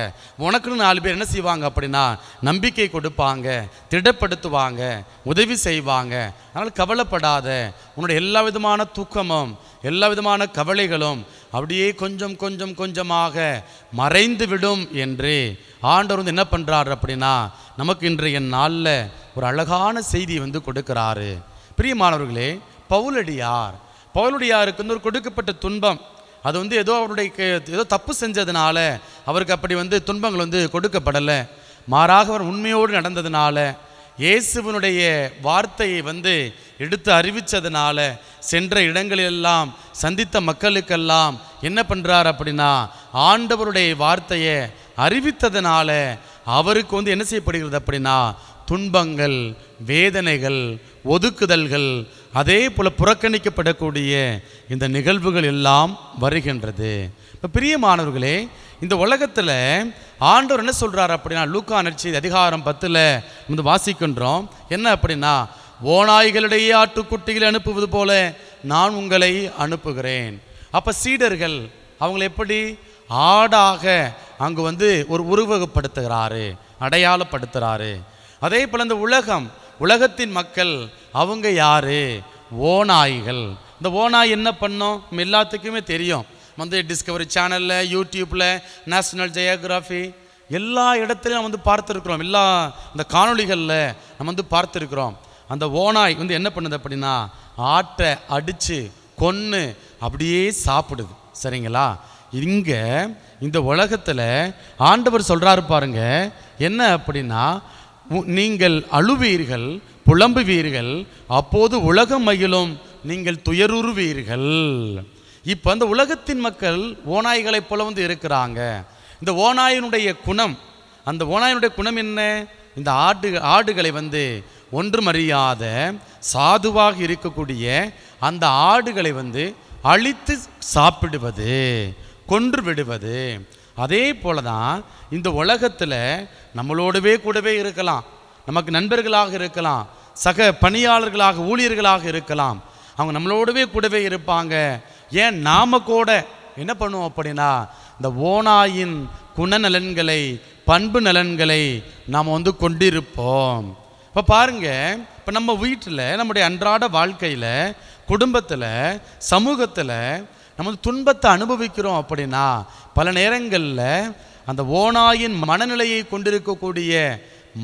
உனக்குன்னு 4 பேர் என்ன செய்வாங்க அப்படின்னா நம்பிக்கை கொடுப்பாங்க, திடப்படுத்துவாங்க, உதவி செய்வாங்க. அதனால் கவலைப்படாத, உன்னுடைய எல்லா விதமான தூக்கமும், எல்லா விதமான கவலைகளும் அப்படியே கொஞ்சம் கொஞ்சம் கொஞ்சமாக மறைந்து விடும் என்று ஆண்டவர் என்ன பண்ணுறாரு அப்படின்னா நமக்கு இன்றைய நாளில் ஒரு அழகான செய்தி கொடுக்குறாரு. பிரியமானவர்களே, பவுலடியாருக்கு ஒரு கொடுக்கப்பட்ட துன்பம், அது ஏதோ அவருடைய ஏதோ தப்பு செஞ்சதுனால அவருக்கு அப்படி துன்பங்கள் கொடுக்கப்படலை. மாறாக அவர் உண்மையோடு நடந்ததுனால, இயேசுவினுடைய வார்த்தையை எடுத்து அறிவித்ததுனால, சென்ற இடங்களெல்லாம் சந்தித்த மக்களுக்கெல்லாம் என்ன பண்ணுறார் அப்படின்னா ஆண்டவருடைய வார்த்தையை அறிவித்ததுனால அவருக்கு என்ன செய்யப்படுகிறது அப்படின்னா துன்பங்கள், வேதனைகள், ஒதுக்குதல்கள், அதே போல் புறக்கணிக்கப்படக்கூடிய இந்த நிகழ்வுகள் எல்லாம் வருகின்றது. இப்போ பிரியமானவர்களே, இந்த உலகத்தில் ஆண்டவர் என்ன சொல்கிறார் அப்படின்னா, லூக்கா நற்செய்தி அதிகாரம் 10 வாசிக்கின்றோம். என்ன அப்படின்னா, ஓநாய்களிடையே ஆட்டுக்குட்டிகளை அனுப்புவது போல நான் உங்களை அனுப்புகிறேன். அப்போ சீடர்கள் அவங்களை எப்படி ஆடாக அங்கு ஒரு உருவகப்படுத்துகிறாரு, அடையாளப்படுத்துகிறாரு. அதே போல் இந்த உலகத்தின் மக்கள் அவங்க யாரு? ஓநாய்கள். இந்த ஓநாய் என்ன பண்ணோம்? நம்ம எல்லாத்துக்குமே தெரியும். டிஸ்கவரி சேனலில், யூடியூப்பில், நேஷ்னல் ஜியோகிராஃபி எல்லா இடத்துலையும் நம்ம பார்த்துருக்குறோம். எல்லா இந்த காணொளிகளில் நம்ம பார்த்துருக்குறோம். அந்த ஓநாய் என்ன பண்ணுது அப்படின்னா, ஆட்டை அடித்து கொன்று அப்படியே சாப்பிடுது. சரிங்களா? இங்கே இந்த உலகத்தில் ஆண்டவர் சொல்கிறாரு பாருங்க, என்ன அப்படின்னா, நீங்கள் அழுவீர்கள், புலம்புவீர்கள், அப்போது உலகம் மகிழும், நீங்கள் துயருறுவீர்கள். இப்போ அந்த உலகத்தின் மக்கள் ஓநாய்களைப் போல இருக்கிறாங்க. இந்த ஓநாயினுடைய குணம், அந்த ஓநாயினுடைய குணம் என்ன? இந்த ஆடுகளை ஒன்றுமறியாத சாதுவாக இருக்கக்கூடிய அந்த ஆடுகளை அழித்து சாப்பிடுவது, கொன்று விடுவது. அதே போல தான் இந்த உலகத்தில் நம்மளோடவே கூடவே இருக்கலாம், நமக்கு நண்பர்களாக இருக்கலாம், சக பணியாளர்களாக, ஊழியர்களாக இருக்கலாம். அவங்க நம்மளோடவே கூடவே இருப்பாங்க. ஏன் நாம கூட என்ன பண்ணுவோம் அப்படின்னா, இந்த ஓநாயின் குணநலன்களை, பண்பு நலன்களை நாம் கொண்டிருப்போம். இப்போ பாருங்க, இப்போ நம்ம வீட்டில், நம்முடைய அன்றாட வாழ்க்கையில், குடும்பத்தில், சமூகத்தில் நம்ம துன்பத்தை அனுபவிக்கிறோம் அப்படின்னா, பல நேரங்களில் அந்த ஓநாயின் மனநிலையை கொண்டிருக்கக்கூடிய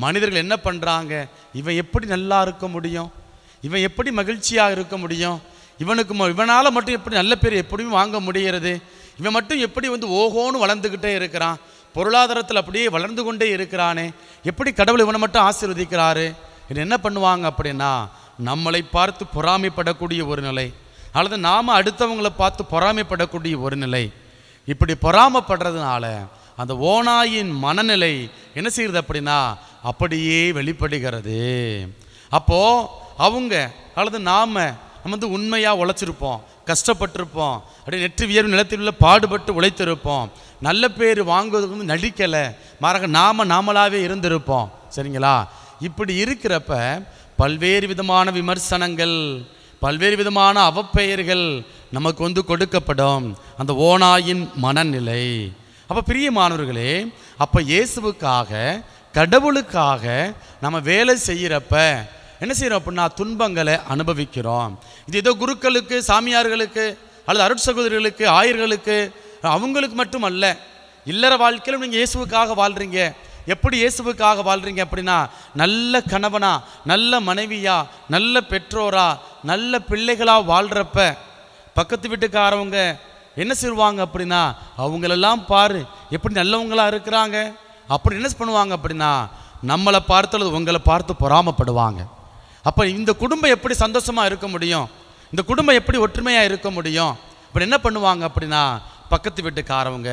மனிதர்கள் என்ன பண்ணுறாங்க? இவன் எப்படி நல்லா இருக்க முடியும்? இவன் எப்படி மகிழ்ச்சியாக இருக்க முடியும்? இவனால் மட்டும் எப்படி நல்ல பேர் எப்படியும் வாங்க முடிகிறது? இவன் மட்டும் எப்படி ஓஹோன்னு வளர்ந்துக்கிட்டே இருக்கிறான், பொருளாதாரத்தில் அப்படியே வளர்ந்து கொண்டே இருக்கிறானே, எப்படி கடவுள் இவனை மட்டும் ஆசீர்வதிக்கிறாரு? என்ன பண்ணுவாங்க அப்படின்னா, நம்மளை பார்த்து பொறாமைப்படக்கூடிய ஒரு நிலை, அல்லது நாம் அடுத்தவங்களை பார்த்து பொறாமைப்படக்கூடிய ஒரு நிலை. இப்படி பொறாமைப்படுறதுனால அந்த ஓநாயின் மனநிலை என்ன செய்கிறது அப்படின்னா அப்படியே வெளிப்படுகிறது. அப்போது அவங்க அல்லது நாம் உண்மையாக உழைச்சிருப்போம், கஷ்டப்பட்டிருப்போம், அப்படியே நெற்றி வியர்வு நிலத்தில் உள்ள பாடுபட்டு உழைத்திருப்போம், நல்ல பேர் வாங்குவதுக்கு நடிக்கலை, மாறாக நாமளாகவே இருந்திருப்போம். சரிங்களா? இப்படி இருக்கிறப்ப பல்வேறு விதமான விமர்சனங்கள், பல்வேறு விதமான அவப்பெயர்கள் நமக்கு கொடுக்கப்படும். அந்த ஓநாயின் மனநிலை. அப்போ பிரியமானவர்களே, அப்போ இயேசுவுக்காக, கடவுளுக்காக நம்ம வேலை செய்கிறப்ப என்ன செய்கிறோம் அப்படின்னா துன்பங்களை அனுபவிக்கிறோம். இது ஏதோ குருக்களுக்கு, சாமியார்களுக்கு, அல்லது அருட்சகோதரிகளுக்கு, ஆயர்களுக்கு, அவங்களுக்கு மட்டும் அல்ல. இல்லற வாழ்க்கையிலும் நீங்கள் இயேசுவுக்காக வாழ்கிறீங்க. எப்படி இயேசுவுக்காக வாழ்கிறீங்க அப்படின்னா, நல்ல கணவனா, நல்ல மனைவியா, நல்ல பெற்றோரா, நல்ல பிள்ளைகளாக வாழ்கிறப்ப பக்கத்து வீட்டுக்காரவங்க என்ன செய்வாங்க அப்படின்னா, அவங்களெல்லாம் பாரு எப்படி நல்லவங்களாக இருக்கிறாங்க, அப்படி என்ன பண்ணுவாங்க அப்படின்னா நம்மளை பார்த்து அல்லது உங்களை பார்த்து பொறாமப்படுவாங்க. அப்போ இந்த குடும்பம் எப்படி சந்தோஷமாக இருக்க முடியும்? இந்த குடும்பம் எப்படி ஒற்றுமையாக இருக்க முடியும்? அப்படி என்ன பண்ணுவாங்க அப்படின்னா, பக்கத்து வீட்டுக்காரவங்க,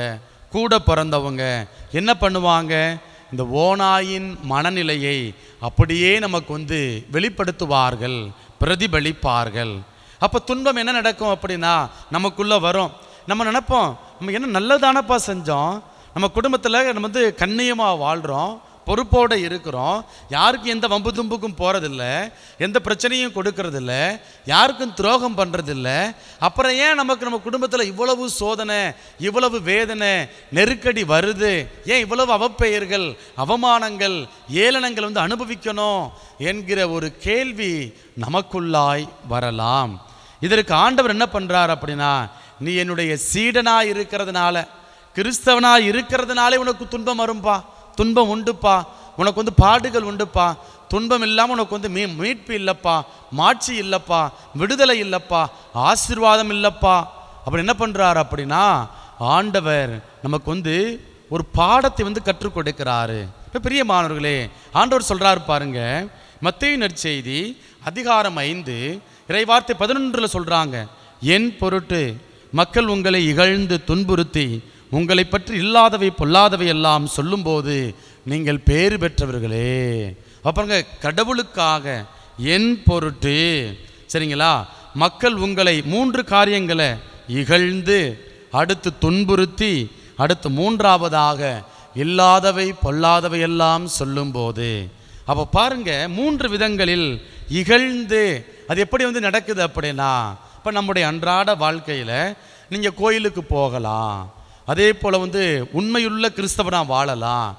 கூட பிறந்தவங்க என்ன பண்ணுவாங்க? இந்த ஓநாயின் மனநிலையை அப்படியே நமக்கு வெளிப்படுத்துவார்கள், பிரதிபலிப்பார்கள். அப்போ துன்பம் என்ன நடக்கும் அப்படின்னா நமக்குள்ளே வரும். நம்ம நினைப்போம், நம்ம என்ன நல்லதானப்பா செஞ்சோம், நம்ம குடும்பத்தில் நம்ம கண்ணியமாக வாழ்கிறோம், பொறுப்போடு இருக்கிறோம், யாருக்கும் எந்த வம்பு தும்புக்கும் போகிறதில்ல, எந்த பிரச்சனையும் கொடுக்கறதில்ல, யாருக்கும் துரோகம் பண்ணுறதில்ல. அப்புறம் ஏன் நம்ம குடும்பத்தில் இவ்வளவு சோதனை, இவ்வளவு வேதனை, நெருக்கடி வருது? ஏன் இவ்வளவு அவப்பெயர்கள், அவமானங்கள், ஏளனங்கள் அனுபவிக்கணும் என்கிற ஒரு கேள்வி நமக்குள்ளாய் வரலாம். இதற்கு ஆண்டவர் என்ன பண்ணுறார் அப்படின்னா, நீ என்னுடைய சீடனாக இருக்கிறதுனால, கிறிஸ்தவனாக இருக்கிறதுனாலே உனக்கு துன்பம் வரும்பா, துன்பம் உண்டுப்பா, உனக்கு பாடுகள் உண்டுப்பா, துன்பம் இல்லாமல் உனக்கு மீட்பு இல்லைப்பா, மாட்சி இல்லைப்பா, விடுதலை இல்லைப்பா, ஆசீர்வாதம் இல்லைப்பா. அப்படி என்ன பண்ணுறாரு அப்படின்னா, ஆண்டவர் நமக்கு ஒரு பாடத்தை கற்றுக் கொடுக்கிறாரு. இப்போ பிரியமானவர்களே, ஆண்டவர் சொல்கிறாரு பாருங்க, மத்தேயு நற்செய்தி அதிகாரம் 5 இறைவார்த்தை 11 சொல்கிறாங்க, என் பொருட்டு மக்கள் உங்களை இகழ்ந்து துன்புறுத்தி உங்களை பற்றி இல்லாதவை பொல்லாதவை எல்லாம் சொல்லும்போது நீங்கள் பேறு பெற்றவர்களே. அப்புறங்க கடவுளுக்காக என் பொருட்டு, சரிங்களா, மக்கள் உங்களை 3 காரியங்களை இகழ்ந்து, அடுத்து துன்புறுத்தி, அடுத்து 3ஆவதாக இல்லாதவை பொல்லாதவை எல்லாம் சொல்லும்போது, அப்போ பாருங்க 3 விதங்களில் இகழ்ந்து அது எப்படி நடக்குது அப்படின்னா, இப்போ நம்முடைய அன்றாட வாழ்க்கையில் நீங்கள் கோயிலுக்கு போகலாம், அதே போல் உண்மையுள்ள கிறிஸ்தவனாக வாழலாம்,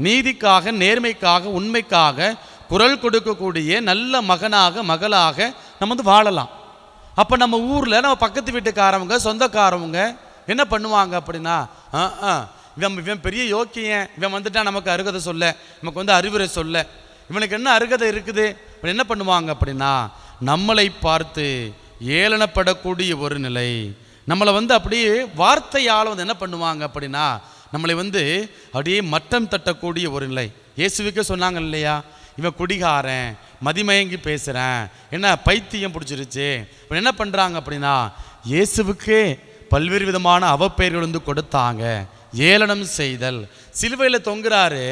நீதிக்காக நேர்மைக்காக உண்மைக்காக குரல் கொடுக்கக்கூடிய நல்ல மகனாக மகளாக நம்ம வாழலாம். அப்போ நம்ம ஊரில் நம்ம பக்கத்து வீட்டுக்காரவங்க சொந்தக்காரவங்க என்ன பண்ணுவாங்க அப்படின்னா, இவன் பெரிய யோக்கியன், இவன் வந்துட்டான் நமக்கு அருகதை சொல்ல, நமக்கு அறிவுரை சொல்ல, இவனுக்கு என்ன அருகதை இருக்குது, என்ன பண்ணுவாங்க அப்படின்னா நம்மளை பார்த்து ஏளனப்படக்கூடிய ஒரு நிலை, நம்மளை அப்படியே வார்த்தையால் என்ன பண்ணுவாங்க அப்படின்னா நம்மளை அப்படியே மட்டம் தட்டக்கூடிய ஒரு நிலை. இயேசுவுக்கே சொன்னாங்க இல்லையா, இவன் குடிகாரன், மதிமயங்கி பேசுகிறேன், என்ன பைத்தியம் பிடிச்சிருச்சு. இப்போ என்ன பண்ணுறாங்க அப்படின்னா இயேசுவுக்கே பல்வேறு விதமான அவப்பெயர்கள் கொடுத்தாங்க. ஏளனம் செய்தல், சிலுவையில் தொங்குறாரு,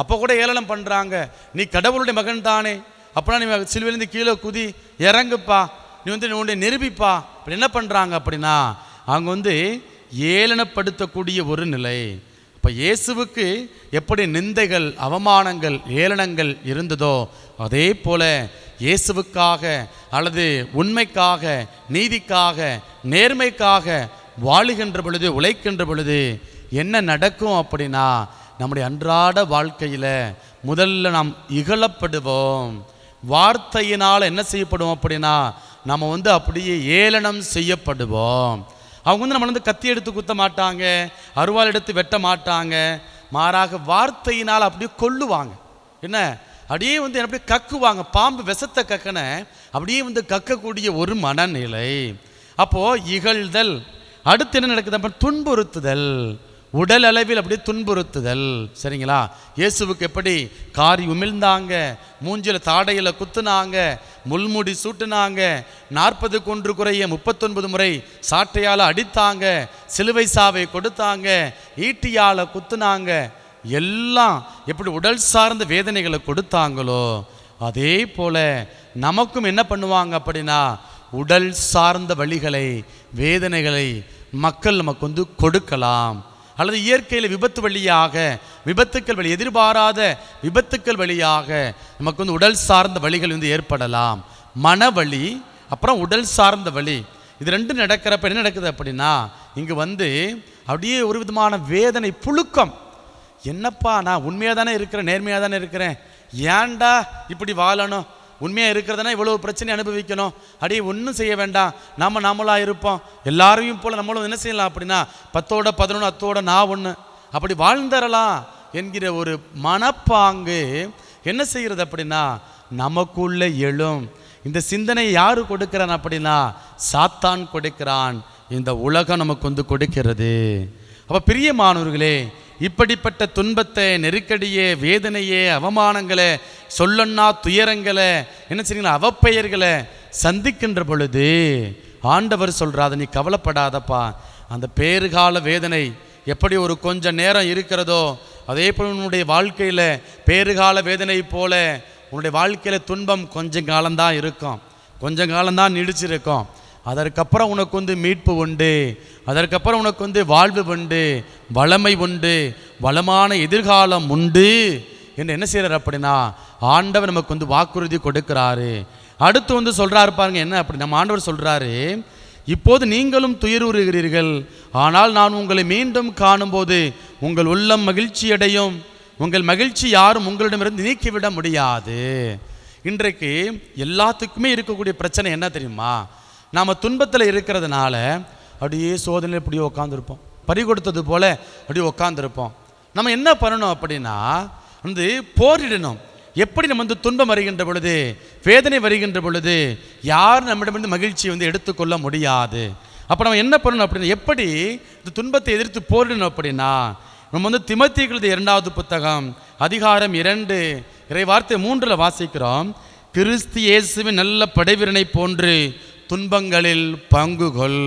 அப்போ கூட ஏளனம் பண்ணுறாங்க. நீ கடவுளுடைய மகன் தானே, அப்போனா நீ சிலுவையிலேருந்து கீழே குதி இறங்குப்பா, நீ உன்னை நிரூபிப்பா. இப்போ என்ன பண்ணுறாங்க அப்படின்னா அவங்க ஏளனப்படுத்தக்கூடிய ஒரு நிலை. இப்போ இயேசுவுக்கு எப்படி நிந்தைகள் அவமானங்கள் ஏளனங்கள் இருந்ததோ அதே போல இயேசுவுக்காக அல்லது உண்மைக்காக நீதிக்காக நேர்மைக்காக வாழுகின்ற பொழுது உழைக்கின்ற பொழுது என்ன நடக்கும் அப்படின்னா நம்முடைய அன்றாட வாழ்க்கையில் முதல்ல நாம் இகழப்படுவோம். வார்த்தையினால் என்ன செய்யப்படுவோம் அப்படின்னா நம்ம அப்படியே ஏளனம் செய்யப்படுவோம். அவங்க நம்ம கத்தி எடுத்து குத்த மாட்டாங்க, அருவாள் எடுத்து வெட்ட மாட்டாங்க, மாறாக வார்த்தையினால் அப்படியே கொல்லுவாங்க. என்ன அப்படியே அப்படியே கக்குவாங்க, பாம்பு விஷத்தை கக்கன அப்படியே கக்கக்கூடிய ஒரு மனநிலை. அப்போ இகழ்தல். அடுத்து என்ன நடக்குது அப்ப துன்புறுத்துதல், உடல் அளவில் அப்படியே துன்புறுத்துதல். சரிங்களா, இயேசுவுக்கு எப்படி காரி உமிழ்ந்தாங்க, மூஞ்சில தாடையில் குத்துனாங்க, முள்முடி சூட்டுனாங்க, 40 குறைய 39 முறை சாட்டையால் அடித்தாங்க, சிலுவை சாவை கொடுத்தாங்க, ஈட்டியால் குத்துனாங்க, எல்லாம் எப்படி உடல் சார்ந்த வேதனைகளை கொடுத்தாங்களோ அதே போல நமக்கும் என்ன பண்ணுவாங்க அப்படின்னா உடல் சார்ந்த வலிகளை வேதனைகளை மக்கள் நமக்கு கொடுக்கலாம். அல்லது இயற்கையில் விபத்து வழியாக விபத்துக்கள் வழி எதிர்பாராத விபத்துக்கள் வழியாக நமக்கு உடல் சார்ந்த வலிகள் ஏற்படலாம். மனவலி அப்புறம் உடல் சார்ந்த வலி, இது ரெண்டும் நடக்கிறப்ப என்ன நடக்குது அப்படின்னா இங்கு அப்படியே ஒரு விதமான வேதனை புழுக்கம். என்னப்பா நான் உண்மையாக தானே இருக்கிறேன், நேர்மையாக தானே இருக்கிறேன், ஏன்டா இப்படி வாழணும், உண்மையாக இருக்கிறதுனா இவ்வளோ பிரச்சனை அனுபவிக்கணும், அப்படியே ஒன்றும் செய்ய வேண்டாம், நாமளாக இருப்போம், எல்லாரையும் போல் நம்மளும் என்ன செய்யலாம் அப்படின்னா 10ஓட 11 அத்தோட நான் ஒன்று அப்படி வாழ்ந்தரலாம் என்கிற ஒரு மனப்பாங்கு என்ன செய்கிறது அப்படின்னா நமக்குள்ள எழும். இந்த சிந்தனை யாரு கொடுக்கிறான் அப்படின்னா சாத்தான் கொடுக்கிறான், இந்த உலகம் நமக்கு கொடுக்கிறது. அப்போ பிரியமானவர்களே, இப்படிப்பட்ட துன்பத்தை நெருக்கடியே வேதனையே அவமானங்களை சொல்லன்னா துயரங்களை என்ன செய்யுங்களா அவப்பெயர்களை சந்திக்கின்ற பொழுது ஆண்டவர் சொல்கிறாத நீ கவலைப்படாதப்பா, அந்த பேறுகால வேதனை எப்படி ஒரு கொஞ்ச நேரம் இருக்கிறதோ அதே போல் உன்னுடைய வாழ்க்கையில் பேறுகால வேதனை போல உன்னுடைய வாழ்க்கையில் துன்பம் கொஞ்ச காலம்தான் இருக்கும், கொஞ்ச காலம்தான் நீடிச்சிருக்கும். அதற்கப்புறம் உனக்கு மீட்பு உண்டு, அதற்கப்புறம் உனக்கு வாழ்வு உண்டு, வளமை உண்டு, வளமான எதிர்காலம் உண்டு என்று என்ன செய்கிறார் அப்படின்னா ஆண்டவர் நமக்கு வாக்குறுதி கொடுக்கிறாரு. அடுத்து சொல்கிறாரு பாருங்க என்ன அப்படி நம்ம ஆண்டவர் சொல்கிறாரு, இப்போது நீங்களும் துயருறுகிறீர்கள், ஆனால் நான் உங்களை மீண்டும் காணும்போது உங்கள் உள்ளம் மகிழ்ச்சி அடையும், உங்கள் மகிழ்ச்சி யாரும் உங்களிடமிருந்து நீக்கிவிட முடியாது. இன்றைக்கு எல்லாத்துக்குமே இருக்கக்கூடிய பிரச்சனை என்ன தெரியுமா, நாம் துன்பத்தில் இருக்கிறதுனால அப்படியே சோதனையில் இப்படியே உட்காந்துருப்போம், பறி கொடுத்தது போல அப்படியே உட்காந்துருப்போம். நம்ம என்ன பண்ணணும் அப்படின்னா போரிடணும். எப்படி நம்ம துன்பம் வருகின்ற பொழுது வேதனை வருகின்ற பொழுது யார் நம்மிடமிருந்து மகிழ்ச்சியை எடுத்துக்கொள்ள முடியாது. அப்போ நம்ம என்ன பண்ணணும் அப்படின்னா எப்படி இந்த துன்பத்தை எதிர்த்து போரிடணும் அப்படின்னா நம்ம திமோத்தேயுக்கு 2வது புத்தகம் அதிகாரம் 2 இறை வார்த்தை 3 வாசிக்கிறோம். கிறிஸ்து இயேசுவின் நல்ல படைவீரனை போன்று துன்பங்களில் பங்குகொள்.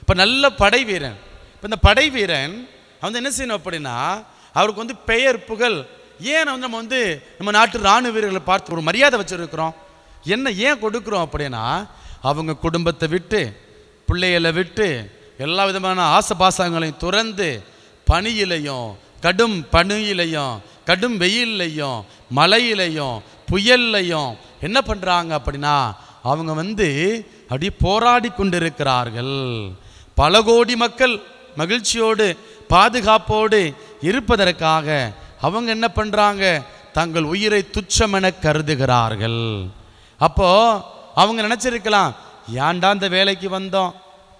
இப்போ நல்ல படை வீரன், இப்போ இந்த படை வீரன் அவன் என்ன செய்யணும் அப்படின்னா அவருக்கு பெயர் புகழ் ஏன் நம்ம நாட்டு இராணுவ வீரர்களை பார்த்து ஒரு மரியாதை வச்சுருக்கிறோம்? என்ன ஏன் கொடுக்குறோம் அப்படின்னா, அவங்க குடும்பத்தை விட்டு பிள்ளைகளை விட்டு எல்லா விதமான ஆசபாசங்களையும் துறந்து பனியிலையும் கடும் பனியிலையும் கடும் வெயிலையும் மழையிலையும் புயல்லையும் என்ன பண்ணுறாங்க அப்படின்னா அவங்க அப்படி போராடி கொண்டிருக்கிறார்கள். பல கோடி மக்கள் மகிழ்ச்சியோடு பாதுகாப்போடு இருப்பதற்காக அவங்க என்ன பண்ணுறாங்க, தங்கள் உயிரை துச்சமென கருதுகிறார்கள். அப்போ அவங்க நினச்சிருக்கலாம், ஏன்டா இந்த வேலைக்கு வந்தோம்,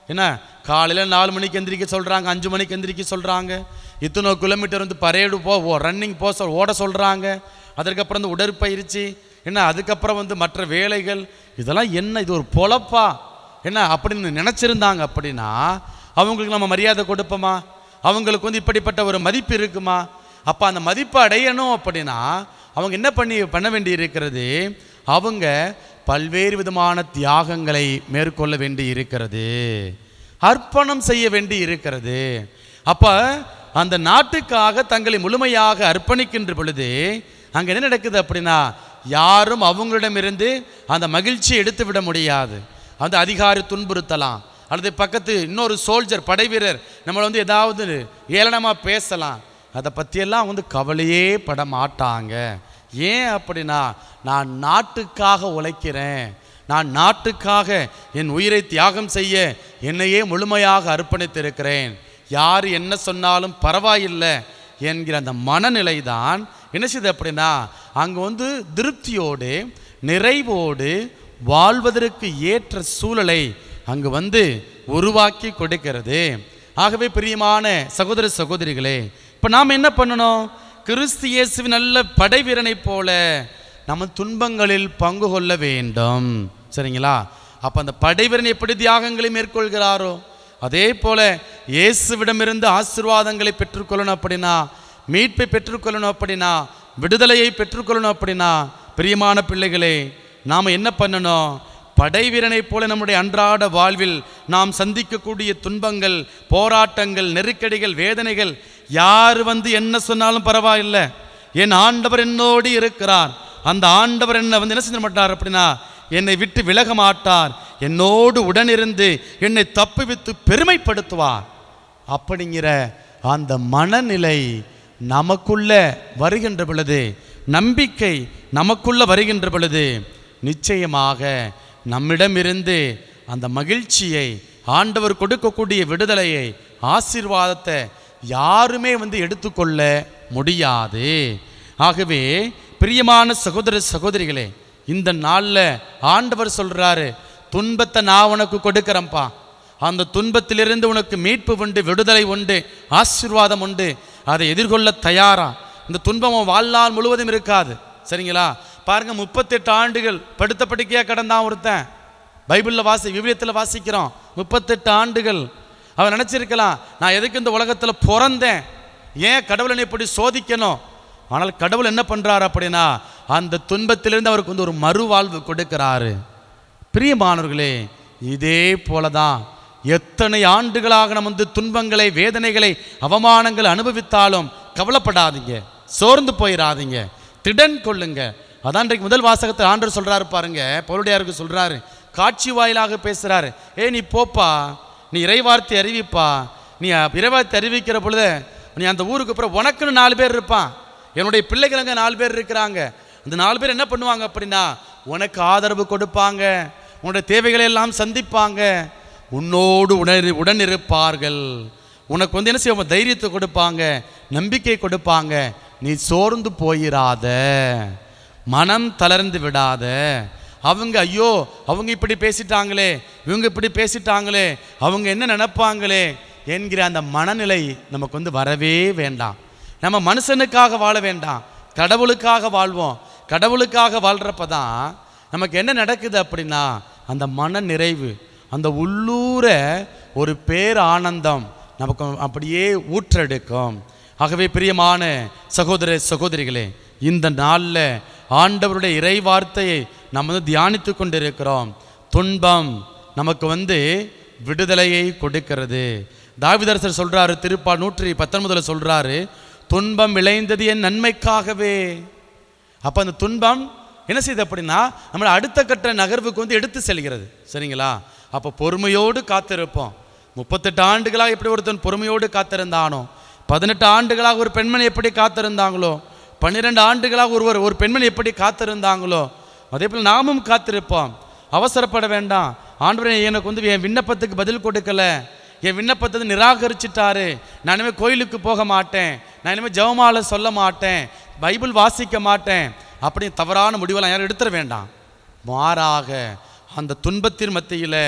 என்ன காலையில் 4 மணிக்கு எந்திரிக்க சொல்கிறாங்க, 5 மணிக்கு எந்திரிக்க சொல்கிறாங்க, இத்தனை கிலோமீட்டர் பரேடு ரன்னிங் ஓட சொல்கிறாங்க, அதற்கப்புறம் உடற்பயிற்சி என்ன, அதுக்கப்புறம் மற்ற வேலைகள், இதெல்லாம் என்ன, இது ஒரு பொழப்பா என்ன அப்படின்னு நினச்சிருந்தாங்க. அப்படின்னா அவங்களுக்கு நம்ம மரியாதை கொடுப்போமா? அவங்களுக்கு இப்படிப்பட்ட ஒரு மதிப்பு இருக்குமா? அப்போ அந்த மதிப்பை அடையணும் அப்படின்னா அவங்க என்ன பண்ண வேண்டி இருக்கிறது, அவங்க பல்வேறு விதமான தியாகங்களை மேற்கொள்ள வேண்டி இருக்கிறது, அர்ப்பணம் செய்ய வேண்டி இருக்கிறது. அப்போ அந்த நாட்டுக்காக தங்களை முழுமையாக அர்ப்பணிக்கின்ற பொழுது அங்கே என்ன நடக்குது அப்படின்னா, யாரும் அவங்களிடமிருந்து அந்த மகிழ்ச்சியை எடுத்து விட முடியாது. அந்த அதிகாரி துன்புறுத்தலாம், அல்லது பக்கத்து இன்னொரு சோல்ஜர் படை வீரர் நம்மளை ஏதாவது ஏளனமாக பேசலாம், அதை பற்றியெல்லாம் கவலையே பட மாட்டாங்க. ஏன் அப்படின்னா, நான் நாட்டுக்காக உழைக்கிறேன், நான் நாட்டுக்காக என் உயிரை தியாகம் செய்ய என்னையே முழுமையாக அர்ப்பணித்திருக்கிறேன், யார் என்ன சொன்னாலும் பரவாயில்லை என்கிற அந்த மனநிலை தான் என்ன செய்யுது அப்படின்னா அங்கே திருப்தியோடு நிறைவோடு வாழ்வதற்கு ஏற்ற சூழலை அங்கு உருவாக்கி கொடுக்கிறது. ஆகவே பிரியமான சகோதர சகோதரிகளே, இப்போ நாம் என்ன பண்ணணும், கிறிஸ்து இயேசுவின் நல்ல படை வீரனை போல நம்ம துன்பங்களில் பங்கு கொள்ள வேண்டும். சரிங்களா? அப்போ அந்த படை வீரன் எப்படி தியாகங்களை மேற்கொள்கிறாரோ அதே போல இயேசுவிடமிருந்து ஆசீர்வாதங்களை பெற்றுக்கொள்ளணும் அப்படின்னா, மீட்பை பெற்றுக்கொள்ளணும் அப்படின்னா, விடுதலையை பெற்றுக்கொள்ளணும் அப்படின்னா, பிரியமான பிள்ளைகளே நாம் என்ன பண்ணணும், படை வீரனை போல நம்முடைய அன்றாட வாழ்வில் நாம் சந்திக்கக்கூடிய துன்பங்கள், போராட்டங்கள், நெருக்கடிகள், வேதனைகள், யார் என்ன சொன்னாலும் பரவாயில்லை, என் ஆண்டவர் என்னோடு இருக்கிறார், அந்த ஆண்டவர் என்ன செஞ்ச மாட்டார் அப்படின்னா என்னை விட்டு விலக மாட்டார், என்னோடு உடனிருந்து என்னை தப்புவித்து பெருமைப்படுத்துவார் அப்படிங்கிற அந்த மனநிலை நமக்குள்ள வருகின்ற பொழுது, நம்பிக்கை நமக்குள்ள வருகின்ற பொழுது நிச்சயமாக நம்மிடமிருந்து அந்த மகிழ்ச்சியை, ஆண்டவர் கொடுக்கக்கூடிய விடுதலையை, ஆசீர்வாதத்தை யாருமே எடுத்துக்கொள்ள முடியாது. ஆகவே பிரியமான சகோதர சகோதரிகளே, இந்த நாளில் ஆண்டவர் சொல்கிறாரு, துன்பத்தை நான் உனக்கு கொடுக்குறேன்ப்பா, அந்த துன்பத்திலிருந்து உனக்கு மீட்பு உண்டு, விடுதலை உண்டு, ஆசீர்வாதம் உண்டு, அதை எதிர்கொள்ள தயாரா. இந்த துன்பம் வாழ்நாள் முழுவதும் இருக்காது. சரிங்களா? பாருங்க, 38 ஆண்டுகள் படுத்த படுக்கையாக கடந்தான் ஒருத்தன். பைபிளில் விவிலியத்தில் வாசிக்கிறோம், 38 ஆண்டுகள். அவன் நினச்சிருக்கலாம், நான் எதுக்கு இந்த உலகத்தில் பிறந்தேன், ஏன் கடவுளை இப்படி சோதிக்கணும். ஆனால் கடவுள் என்ன பண்ணுறாரு அப்படின்னா அந்த துன்பத்திலிருந்து அவருக்கு ஒரு மறுவாழ்வு கொடுக்கிறாரு. பிரியமானவர்களே, இதே போலதான் எத்தனை ஆண்டுகளாக நம்ம துன்பங்களை, வேதனைகளை, அவமானங்களை அனுபவித்தாலும் கவலைப்படாதீங்க, சோர்ந்து போயிடாதீங்க, திடன் கொள்ளுங்க. அதான் இன்றைக்கு முதல் வாசகத்தில் ஆண்டவர் சொல்றாரு பாருங்க, பவுலுடையாருக்கு சொல்றாரு, காட்சி வாயிலாக பேசுறாரு. நீ போப்பா, நீ இறைவார்த்தை அறிவிப்பா, நீ இறைவார்த்தை அறிவிக்கிற பொழுது நீ அந்த ஊருக்கு அப்புறம் உனக்குன்னு 4 பேர் இருப்பான், என்னுடைய பிள்ளைகள் அங்கே 4 பேர் இருக்கிறாங்க. அந்த 4 பேர் என்ன பண்ணுவாங்க அப்படின்னா உனக்கு ஆதரவு கொடுப்பாங்க, உன்னுடைய தேவைகளை எல்லாம் சந்திப்பாங்க, உன்னோடு உடன் இருப்பார்கள், உனக்கு என்ன செய்வாங்க, தைரியத்தை கொடுப்பாங்க, நம்பிக்கை கொடுப்பாங்க. நீ சோர்ந்து போயிடாத, மனம் தளர்ந்து விடாத. அவங்க ஐயோ அவங்க இப்படி பேசிட்டாங்களே, இவங்க இப்படி பேசிட்டாங்களே, அவங்க என்ன நினைப்பாங்களே என்கிற அந்த மனநிலை நமக்கு வரவே வேண்டாம். நம்ம மனுஷனுக்காக வாழ வேண்டாம், கடவுளுக்காக வாழ்வோம். கடவுளுக்காக வாழ்கிறப்ப தான் நமக்கு என்ன நடக்குது அப்படின்னா அந்த மன நிறைவு, அந்த உள்ளூர ஒரு பேர் ஆனந்தம் நமக்கு அப்படியே ஊற்றெடுக்கும். ஆகவே பிரியமான சகோதர சகோதரிகளே, இந்த நாளில் ஆண்டவருடைய இறை வார்த்தையை நம்ம தியானித்து கொண்டிருக்கிறோம். துன்பம் நமக்கு விடுதலையை கொடுக்கிறது. தாவீதரசர் சொல்றாரு, திருப்பால் 119 சொல்றாரு, துன்பம் விளைந்தது என் நன்மைக்காகவே. அப்போ அந்த துன்பம் என்ன செய்யுது அப்படின்னா நம்மளை அடுத்த கட்ட நகர்வுக்கு வந்து எடுத்து செல்கிறது. சரிங்களா? அப்போ பொறுமையோடு காத்திருப்போம். 38 ஆண்டுகளாக எப்படி ஒருத்தன் பொறுமையோடு காத்திருந்தானோ, 18 ஆண்டுகளாக ஒரு பெண்மணி எப்படி காத்திருந்தாங்களோ, 12 ஆண்டுகளாக ஒரு பெண்மணி எப்படி காத்திருந்தாங்களோ, அதே போல் நாமும் காத்திருப்போம். அவசரப்பட வேண்டாம். ஆண்டவரே, எனக்கு வந்து என் விண்ணப்பத்துக்கு பதில் கொடுக்கல, என் விண்ணப்பத்தை நிராகரிச்சிட்டாரு, நான் இனிமேல் கோயிலுக்கு போக மாட்டேன், நான் இனிமேல் ஜெபமாலை சொல்ல மாட்டேன், பைபிள் வாசிக்க மாட்டேன் அப்படின்னு தவறான முடிவெல்லாம் யாரும் எடுத்துட வேண்டாம். மாறாக அந்த துன்பத்தின் மத்தியில்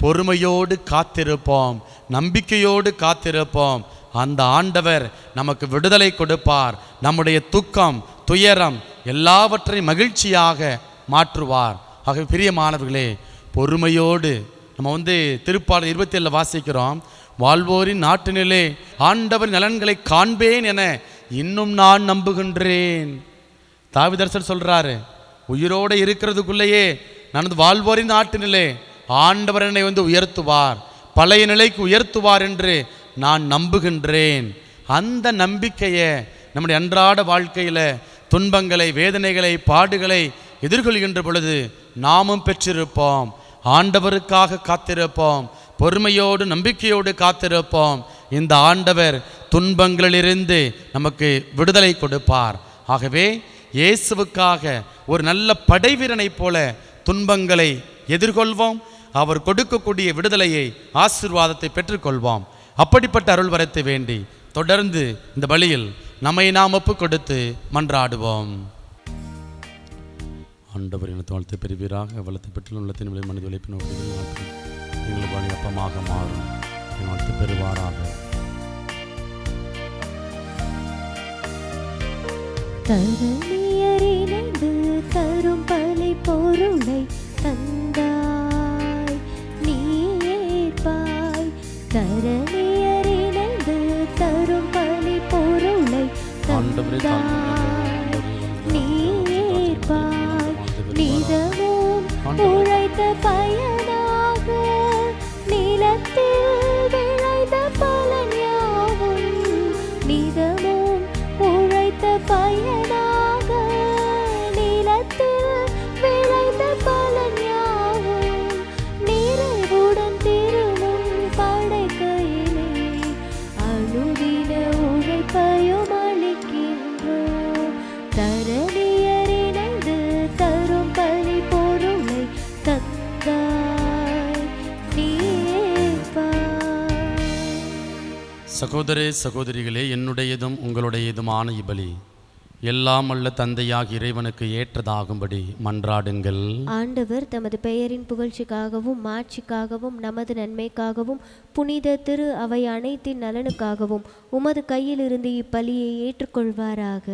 பொறுமையோடு காத்திருப்போம், நம்பிக்கையோடு காத்திருப்போம். அந்த ஆண்டவர் நமக்கு விடுதலை கொடுப்பார். நம்முடைய துக்கம், துயரம் எல்லாவற்றையும் மகிழ்ச்சியாக மாற்றுவார். ஆக பிரியமானவர்களே, பொறுமையோடு நம்ம வந்து திருப்பாடல் 27 வாசிக்கிறோம், வாழ்வோரின் நாட்டினிலே ஆண்டவர் நலன்களை காண்பேன் என இன்னும் நான் நம்புகின்றேன். தாவீதரசர் சொல்றாரு, உயிரோடு இருக்கிறதுக்குள்ளேயே நான் வாழ்வோரின் நாட்டினிலே ஆண்டவர் என்னை வந்து உயர்த்துவார், பழைய நிலைக்கு உயர்த்துவார் என்று நான் நம்புகின்றேன். அந்த நம்பிக்கையை நம்முடைய அன்றாட வாழ்க்கையில் துன்பங்களை, வேதனைகளை, பாடுகளை எதிர்கொள்கின்ற பொழுது நாமும் பெற்றிருப்போம். ஆண்டவருக்காக காத்திருப்போம், பொறுமையோடு நம்பிக்கையோடு காத்திருப்போம். இந்த ஆண்டவர் துன்பங்களிலிருந்து நமக்கு விடுதலை கொடுப்பார். ஆகவே இயேசுவுக்காக ஒரு நல்ல படைவீரனை போல துன்பங்களை எதிர்கொள்வோம். அவர் கொடுக்கக்கூடிய விடுதலையை, ஆசீர்வாதத்தை பெற்றுக்கொள்வோம். அப்படிப்பட்ட அருள் வரத்தை வேண்டி தொடர்ந்து இந்த பலியில் நம்மை நாம் ஒப்பு கொடுத்து மன்றாடுவோம். ஆண்டவர் இனத்தை வாழ்த்து பெறுவீராக, வளத்தை பெற்று உள்ளத்தின் விலை மனித உழைப்பின் நாட்கள் எங்கள் பணி அப்பமாக மாறும், வாழ்த்து பெறுவாராக. தரணியறிந்து தரும் பலி பொருளை தந்தாய் நீ ஏற்பாய். தரணியறிந்து தரும் பலி பொருளை தந்தாய் நீ ஏற்பாய். நிதமும் உழைத்த பயனாக நிலத்தில் விளைந்த பலன் யாவும், நிதமும் உழைத்த பயனாக நிலத்தில் விளைந்த பலன் யாவும், நிறைவுடன் திருமுன் படைக்கையிலே அனுதின உழைப்பையும் அளிக்கின்றோம். தரணியறிந்து தரும் பலி பொருளை தந்தாய் நீ ஏற்பாய். சகோதரே சகோதரிகளே, என்னுடையதும் உங்களுடையதுமான இப்பலி எல்லாம் அல்ல தந்தையாகிய இறைவனுக்கு ஏற்றதாகும்படி மன்றாடுங்கள். ஆண்டவர் தமது பெயரின் புகழ்ச்சிக்காகவும் மாட்சிக்காகவும் நமது நன்மைக்காகவும் புனித திரு அவை அனைத்தின் நலனுக்காகவும் உமது கையிலிருந்து இப்பலியை ஏற்றுக்கொள்வாராக.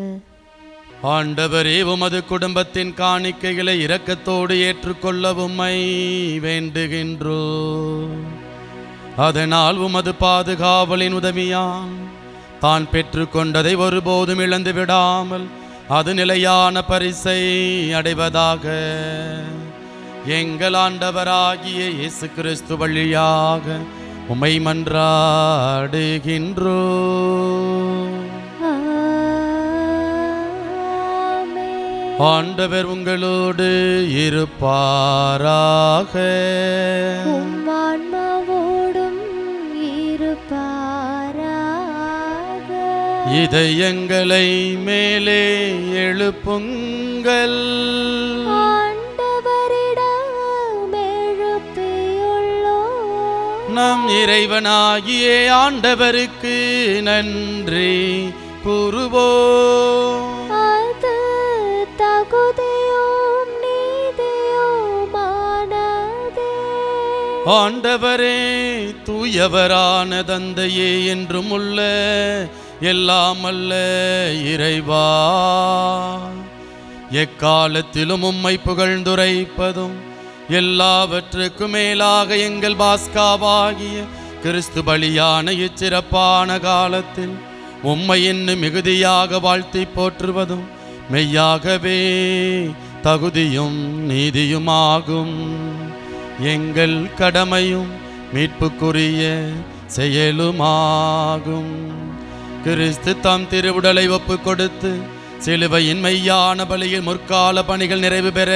ஆண்டவரே, உமது குடும்பத்தின் காணிக்கைகளை இரக்கத்தோடு ஏற்றுக்கொள்ளவும் வேண்டுகின்றோ. அதனால் உமது பாதுகாவலின் உதவியால் தான் பெற்றுக்கொண்டதை ஒருபோதும் இழந்து விடாமல் அது நிலையான பரிசை அடைவதாக. எங்கள் ஆண்டவராகிய இயேசு கிறிஸ்து வழியாக உம்மை மன்றாடுகின்றோ. ஆண்டவர் உங்களோடு இருப்பாராக. ஆன்மாவோடும் இருப்பாராக. இதயங்களை மேலே எழுப்புங்கள். ஆண்டவரிடம் எழுப்பியுள்ளோம். நம் இறைவனாகிய ஆண்டவருக்கு நன்றி கூறுவோம். அது தகுதியும் நீதியுமானதே. ஆண்டவரே, தூயவரான தந்தையே, என்றும் உள்ள எல்லாம் அல்ல இறைவா, எக்காலத்திலும் உம்மை புகழ்ந்துரைப்பதும் எல்லாவற்றுக்கும் மேலாக எங்கள் பாஸ்காவாகிய கிறிஸ்து பலியான இச்சிறப்பான காலத்தில் உம்மை இன்னும் மிகுதியாக வாழ்த்தி போற்றுவதும் மெய்யாகவே தகுதியும் நீதியுமாகும். எங்கள் கடமையும் மீட்புக்குரிய செயலுமாகும். கிறிஸ்து தாம் திருவுடலை ஒப்பு கொடுத்து சிலுவையின் மெய்யான பலியில் முற்கால பணிகள் நிறைவு பெற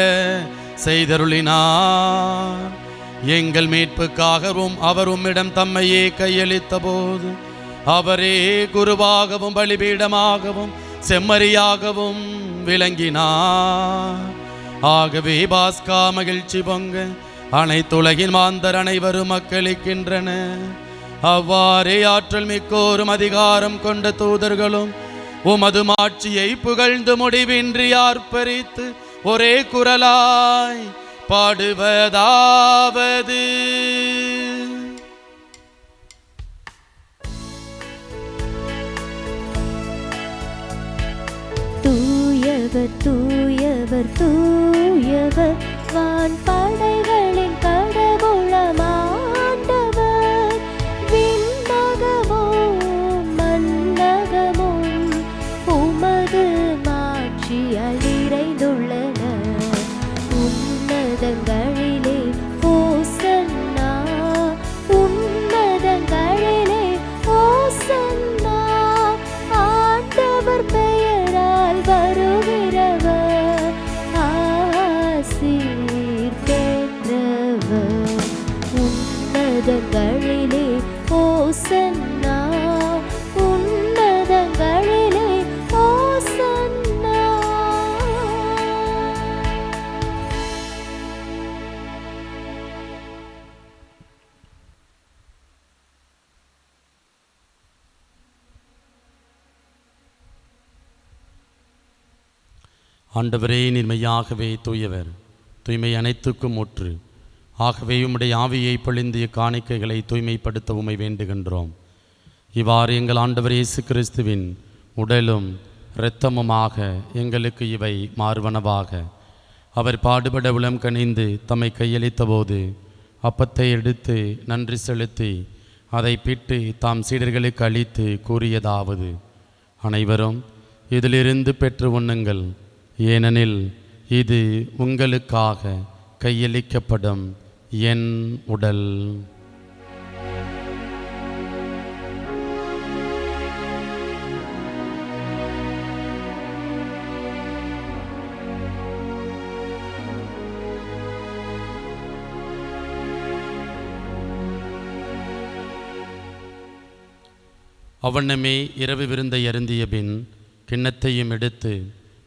செய்தருளினார். எங்கள் மீட்புக்காகவும் அவர் உம்மிடம் தம்மையே கையளித்த போது அவரே குருவாகவும் பலிபீடமாகவும் செம்மறியாகவும் விளங்கினார். ஆகவே பாஸ்கா மகிழ்ச்சி பொங்க அனைத்துலகின் மாந்தர் அனைவரும் மக்களிக்கின்றன. அவ்வாறே ஆற்றல் மிக்கோரும் அதிகாரம் கொண்ட தூதர்களும் உமது மாட்சியை புகழ்ந்து முடிவின்றி ஆர்ப்பரித்து ஒரே குரலாய் பாடுவதாவது: தூயவர் தூயவர் தூயவர் வான் படைகளின் கடவுளமாண்டவர். விண்ணகமும் மண்ணகமும் உமது மாட்சியால் நிறைந்துள்ளன. உன்னதங்களிலே ஓசன்னா, உன்னதங்களிலே ஓசன்னா. ஆண்டவர் பெயரால் வருகிறவர் ஆசீர் பெற்றவர். உன்னதங்களிலே ஓசன்னா, உன்னதங்களிலே ஓசன்னா. ஆண்டவரே, நிர்மையாகவே தூயவர், தூய்மை அனைத்துக்கும் ஊற்று. ஆகவே உம்முடைய ஆவியை பொழிந்து காணிக்கைகளை தூய்மைப்படுத்த உம்மை வேண்டுகின்றோம். இவ்வாறு எங்கள் ஆண்டவர் இயேசு கிறிஸ்துவின் உடலும் இரத்தமுமாக எங்களுக்கு இவை மாறுவனவாக. அவர் பாடுபட உளம் கனிந்து தம்மை கையளித்த போது அப்பத்தை எடுத்து நன்றி செலுத்தி அதை பிட்டு தாம் சீடர்களுக்கு அளித்து கூறியதாவது: அனைவரும் இதிலிருந்து பெற்று உண்ணுங்கள், ஏனெனில் இது உங்களுக்காக கையளிக்கப்படும் என் உடல். அவ்வண்ணமே இரவு விருந்தை அருந்திய பின் கிண்ணத்தையும் எடுத்து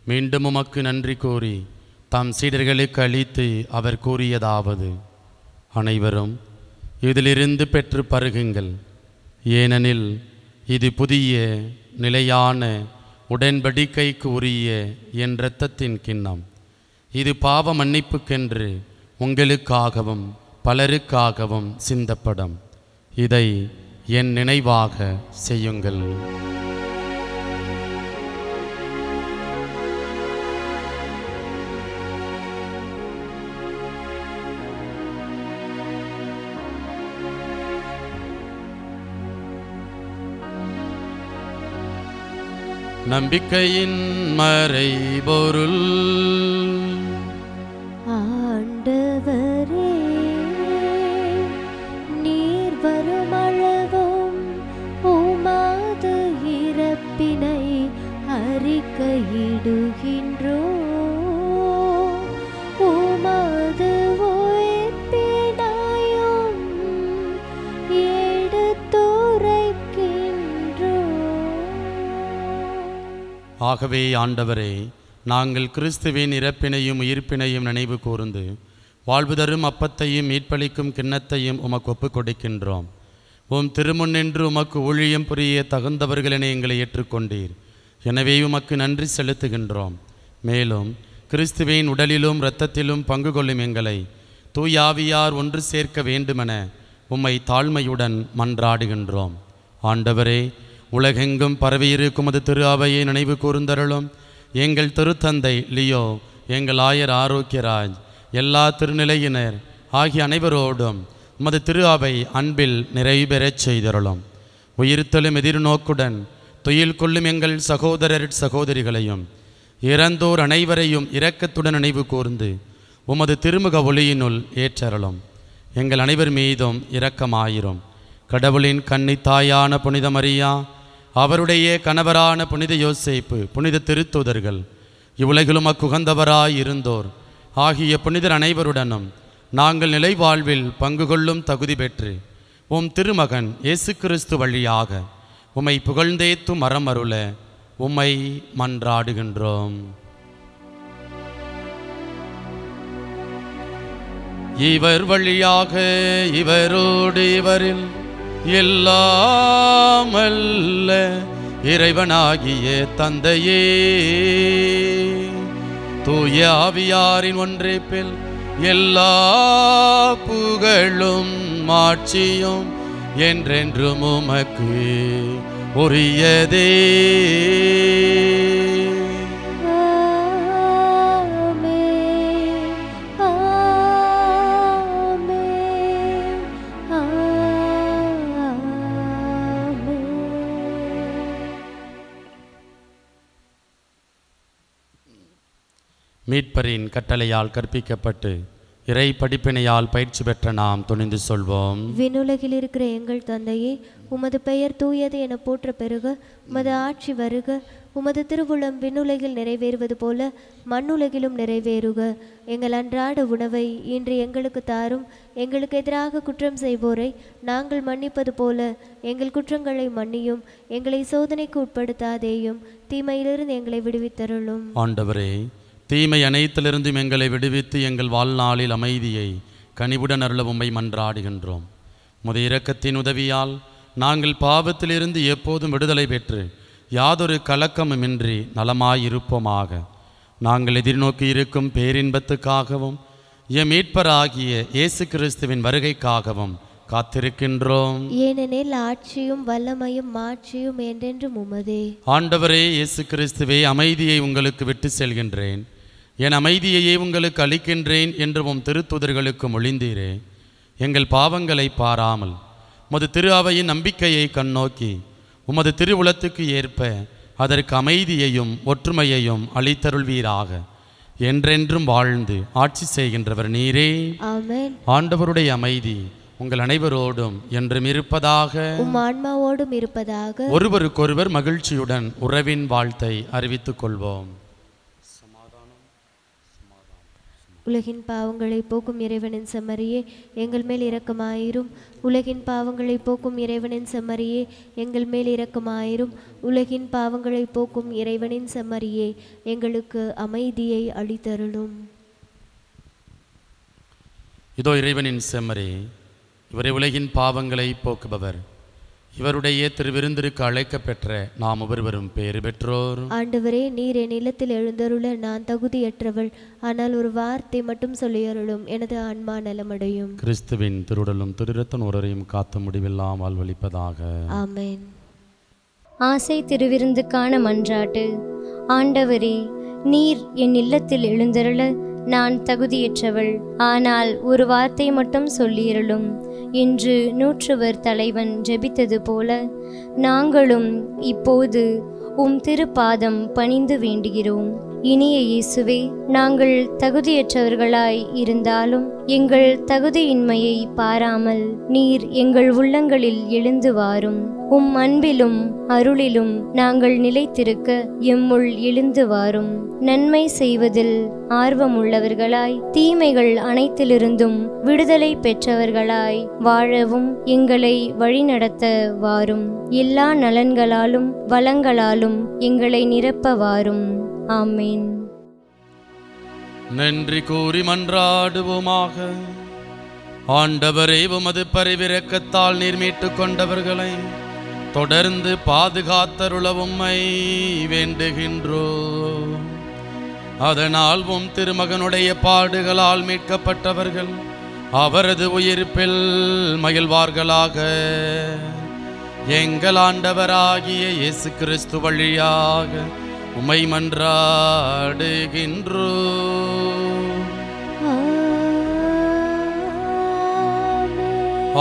மீண்டும் உமக்கு நன்றி கூறி தாம் சீடர்களுக்கு அளித்து அவர் கூறியதாவது: அனைவரும் இதிலிருந்து பெற்று பருகுங்கள், ஏனெனில் இது புதிய நிலையான உடன்படிக்கைக்கு உரிய என் இரத்தத்தின் கிண்ணம். இது பாவ மன்னிப்புக்கென்று உங்களுக்காகவும் பலருக்காகவும் சிந்தப்படும். இதை என் நினைவாக செய்யுங்கள். நம்பிக்கையின் மறைபொருள். ஆண்டவரே, நீர் வருமளவும் உமது இறப்பினை அறிக்கையிடுகின்றோம், உமது உயிர்ப்பினையும் எடுத்துரைக்கின்றோம். ஆகவே ஆண்டவரே, நாங்கள் கிறிஸ்துவின் இறப்பினையும் உயிர்ப்பினையும் நினைவு கூர்ந்து வாழ்வு தரும் அப்பத்தையும் மீட்பளிக்கும் கிண்ணத்தையும் உமக்கு ஒப்புக் கொடுக்கின்றோம். உம் திருமுன்னின்று உமக்கு ஊழியம் புரிய தகுந்தவர்களென எங்களை ஏற்றுக்கொண்டீர். எனவே உமக்கு நன்றி செலுத்துகின்றோம். மேலும் கிறிஸ்துவின் உடலிலும் இரத்தத்திலும் பங்கு கொள்ளும் எங்களை தூயாவியார் ஒன்று சேர்க்க வேண்டுமென உம்மை தாழ்மையுடன் மன்றாடுகின்றோம். ஆண்டவரே, உலகெங்கும் பரவியிருக்கும் அது திரு அவையை நினைவு கூர்ந்தருளும். எங்கள் திருத்தந்தை லியோ, எங்கள் ஆயர் ஆரோக்கியராஜ், எல்லா திருநிலையினர் ஆகிய அனைவரோடும் உமது திரு அவை அன்பில் நிறைவு பெறச் செய்தருளும். உயிர்த்தெழும் எதிர்நோக்குடன் துயில் கொள்ளும் எங்கள் சகோதரர் சகோதரிகளையும் இறந்தோர் அனைவரையும் இரக்கத்துடன் நினைவு கூர்ந்து உமது திருமுக ஒளியினுள் ஏற்றருளும். எங்கள் அனைவர் மீதும் இரக்கமாயிரும். கடவுளின் கன்னித்தாயான புனித மரியா, அவருடைய கணவரான புனித யோசேப்பு, புனித திருத்தூதர்கள், இவ்வுலகிலும் அக்குகந்தவராய் இருந்தோர் ஆகிய புனிதர் அனைவருடனும் நாங்கள் நிலை வாழ்வில் பங்கு கொள்ளும் தகுதி பெற்று உம் திருமகன் இயேசு கிறிஸ்து வழியாக உம்மை புகழ்ந்தேத்தும் மரம் அருள உம்மை மன்றாடுகின்றோம். இவர் வழியாக இவரோடு இவரில் எல்லாம் அல்ல இறைவனாகிய தந்தையே, தூய ஆவியாரின் ஒன்றிப்பில் எல்லா புகழும் மாட்சியும் என்றென்றும் உமக்கு உரியதே. மீட்பரின் கட்டளையால் கற்பிக்கப்பட்டு இறை படிப்பினையால் பயிற்சி பெற்ற நாம் துணிந்து சொல்வோம். விண்ணுலகில் இருக்கிற எங்கள் தந்தையே, உமது பெயர் தூயது என போற்ற பெருக, உமது ஆட்சி வருக, உமது திருவுளம் விண்ணுலகில் நிறைவேறுவது போல மண்ணுலகிலும் நிறைவேறுக. எங்கள் அன்றாட உணவை இன்று எங்களுக்கு தாரும். எங்களுக்கு எதிராக குற்றம் செய்வோரை நாங்கள் மன்னிப்பது போல எங்கள் குற்றங்களை மன்னியும். எங்களை சோதனைக்கு உட்படுத்தாதேயும், தீமையிலிருந்து எங்களை விடுவித்தருளும். ஆண்டவரே, தீமை அனைத்திலிருந்தும் எங்களை விடுவித்து எங்கள் வாழ்நாளில் அமைதியை கனிவுடன் அருள உம்மை மன்றாடுகின்றோம். உமது இரக்கத்தின் உதவியால் நாங்கள் பாவத்திலிருந்து எப்போதும் விடுதலை பெற்று யாதொரு கலக்கமுமின்றி நலமாயிருப்போமாக. நாங்கள் எதிர்நோக்கி இருக்கும் பேரின்பத்துக்காகவும் எம் மீட்பராகிய இயேசு கிறிஸ்துவின் வருகைக்காகவும் காத்திருக்கின்றோம். ஏனெனில் ஆட்சியும் வல்லமையும் மாட்சியும் என்றென்றும் உமதே. ஆண்டவரே இயேசு கிறிஸ்துவே, அமைதியை உங்களுக்கு விட்டு செல்கின்றேன், என் அமைதியையே உங்களுக்கு அளிக்கின்றேன் என்று உம் திருத்தூதர்களுக்கு மொழிந்தீரே. எங்கள் பாவங்களை பாராமல் உமது திரு அவையின் நம்பிக்கையை கண்ணோக்கி உமது திருவுளத்துக்கு ஏற்ப அதற்கு அமைதியையும் ஒற்றுமையையும் அளித்தருள்வீராக. என்றென்றும் வாழ்ந்து ஆட்சி செய்கின்றவர் நீரே. ஆமென். ஆண்டவருடைய அமைதி உங்கள் அனைவரோடும் என்றும் இருப்பதாக, உம் ஆன்மாவோடும் இருப்பதாக. ஒருவருக்கொருவர் மகிழ்ச்சியுடன் உறவின் வாழ்த்தை அறிவித்துக் கொள்வோம். உலகின் பாவங்களை போக்கும் இறைவனின் செம்மறியே, எங்கள் மேல் இரக்கமாயிரும். உலகின் பாவங்களை போக்கும் இறைவனின் செம்மறியே, எங்கள் மேல் இரக்கமாயிரும். உலகின் பாவங்களை போக்கும் இறைவனின் செம்மறியே, எங்களுக்கு அமைதியை அளித்தருளும். இதோ இறைவனின் செம்மறி, இவரை உலகின் பாவங்களை போக்குபவர். இவருடைய திருவிருந்திற்கு அழைக்க பெற்ற நாம் ஒவ்வொருவரும் பேறு பெற்றோர். ஆண்டவரே, நீர் என் இல்லத்தில் எழுந்தருள நான் தகுதியற்றவள். ஆனால் ஒரு வார்த்தை மட்டும் சொல்லியருளும், எனது ஆன்மா நலமடையும். கிறிஸ்துவின் திருவுடலும் திருரத்தன் ஒருவரையும் காத்த முடிவெல்லாம் வாழ்வளிப்பதாக. ஆமென். ஆசை திருவிருந்துக்கான மன்றாட்டு. ஆண்டவரே, நீர் என் இல்லத்தில் எழுந்தருள நான் தகுதியற்றவள். ஆனால் ஒரு வார்த்தை மட்டும் சொல்லியருளும் என்று நூற்றுவர் தலைவன் ஜெபித்தது போல நாங்களும் இப்போது உம் திருப்பாதம் பணிந்து வேண்டுகிறோம். இனிய இயேசுவே, நாங்கள் தகுதியற்றவர்களாய் இருந்தாலும் எங்கள் தகுதியின்மையை பாராமல் நீர் எங்கள் உள்ளங்களில் எழுந்து வாரும். உம் அன்பிலும் அருளிலும் நாங்கள் நிலைத்திருக்க எம்முள் எழுந்து வாரும். நன்மை செய்வதில் ஆர்வமுள்ளவர்களாய் தீமைகள் அனைத்திலிருந்தும் விடுதலை பெற்றவர்களாய் வாழவும் எங்களை வழிநடத்த வாரும். எல்லா நலன்களாலும் வளங்களாலும் எங்களை நிரப்ப வாரும். ஆமென். நன்றி கூறி மன்றாடுவோமாக. ஆண்டவரே, உமது பரிவிரக்கத்தால் நீர் மீட்டுக் கொண்டவர்களை தொடர்ந்து பாதுகாத்தருள உம்மை வேண்டுகின்றோம். அதனால் உம் திருமகனுடைய பாடுகளால் மீட்கப்பட்டவர்கள் அவரது உயிர்ப்பில் மகிழ்வார்களாக. எங்கள் ஆண்டவராகிய இயேசு கிறிஸ்து வழியாக உம்மை மன்றாடுகின்றோம்.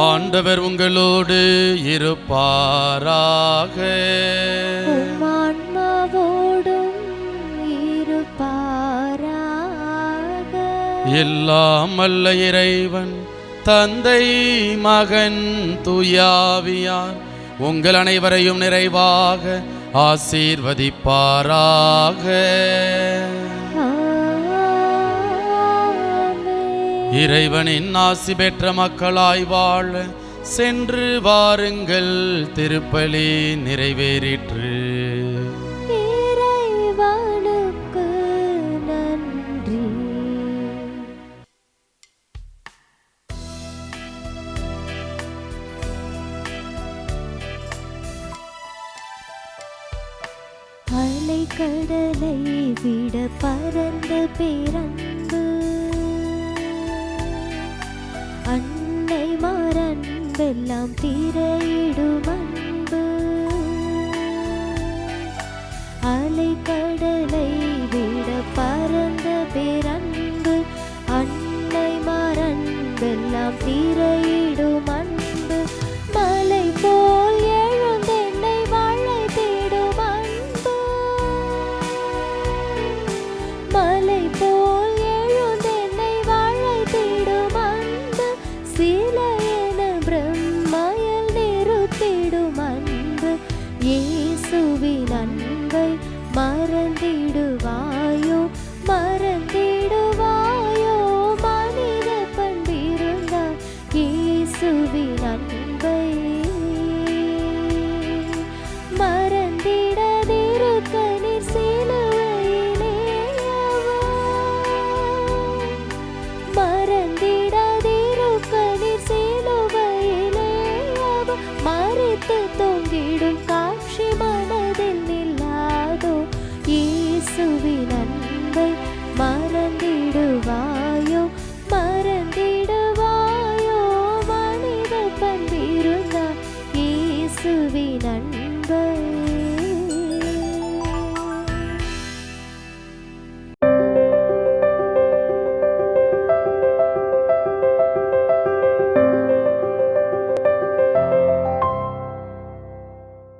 ஆண்டவர் உங்களோடு இருப்பாராக. எல்லாம் வல்ல இறைவன் தந்தை மகன் தூயாவியார் உங்கள் அனைவரையும் நிறைவாக ஆசீர்வதிப்பாராக. இறைவனின் ஆசி பெற்ற மக்களாய் வாழ சென்று வாருங்கள். திருப்பலி நிறைவேறிற்று. இறைவனுக்கு நன்றி. அலைக்கடலை விட பரந்த பேரன்பு, அன்னை மாறன்பெல்லாம் திரையிடும் அன்பு. அலைக்கடலை விட பரந்த பேரன்பு, அன்னை மாறன்பெல்லாம் திரையிடும் அன்பு. மலை போல் எழுந்தென்னை வாழை தேடும் அன்பு, மலை போல் எழுந்தென்னை வாழை தேடும் அன்பு. சிலையென பிரம்மையில் நிறுத்திடும் அன்பு. இயேசுவின் அன்பை மறந்திடுவாயோ, மறந்திடுவாயோ. மனித பண்பிருந்தால் இயேசுவின் அன்பை மறந்திடாதிருக்க நீர் சிலுவையிலேயவா, மறந்திடாதிருக்க நீர் சிலுவையிலேயவா. மறித்து தொங்கிடும் காட்சி மனதில் நில்லாதோ, இயேசுவின் அன்பை மறந்திடுவாயோ, மறந்திடுவாயோ. மனித பண்பிருந்தால் இயேசுவின் அன்பை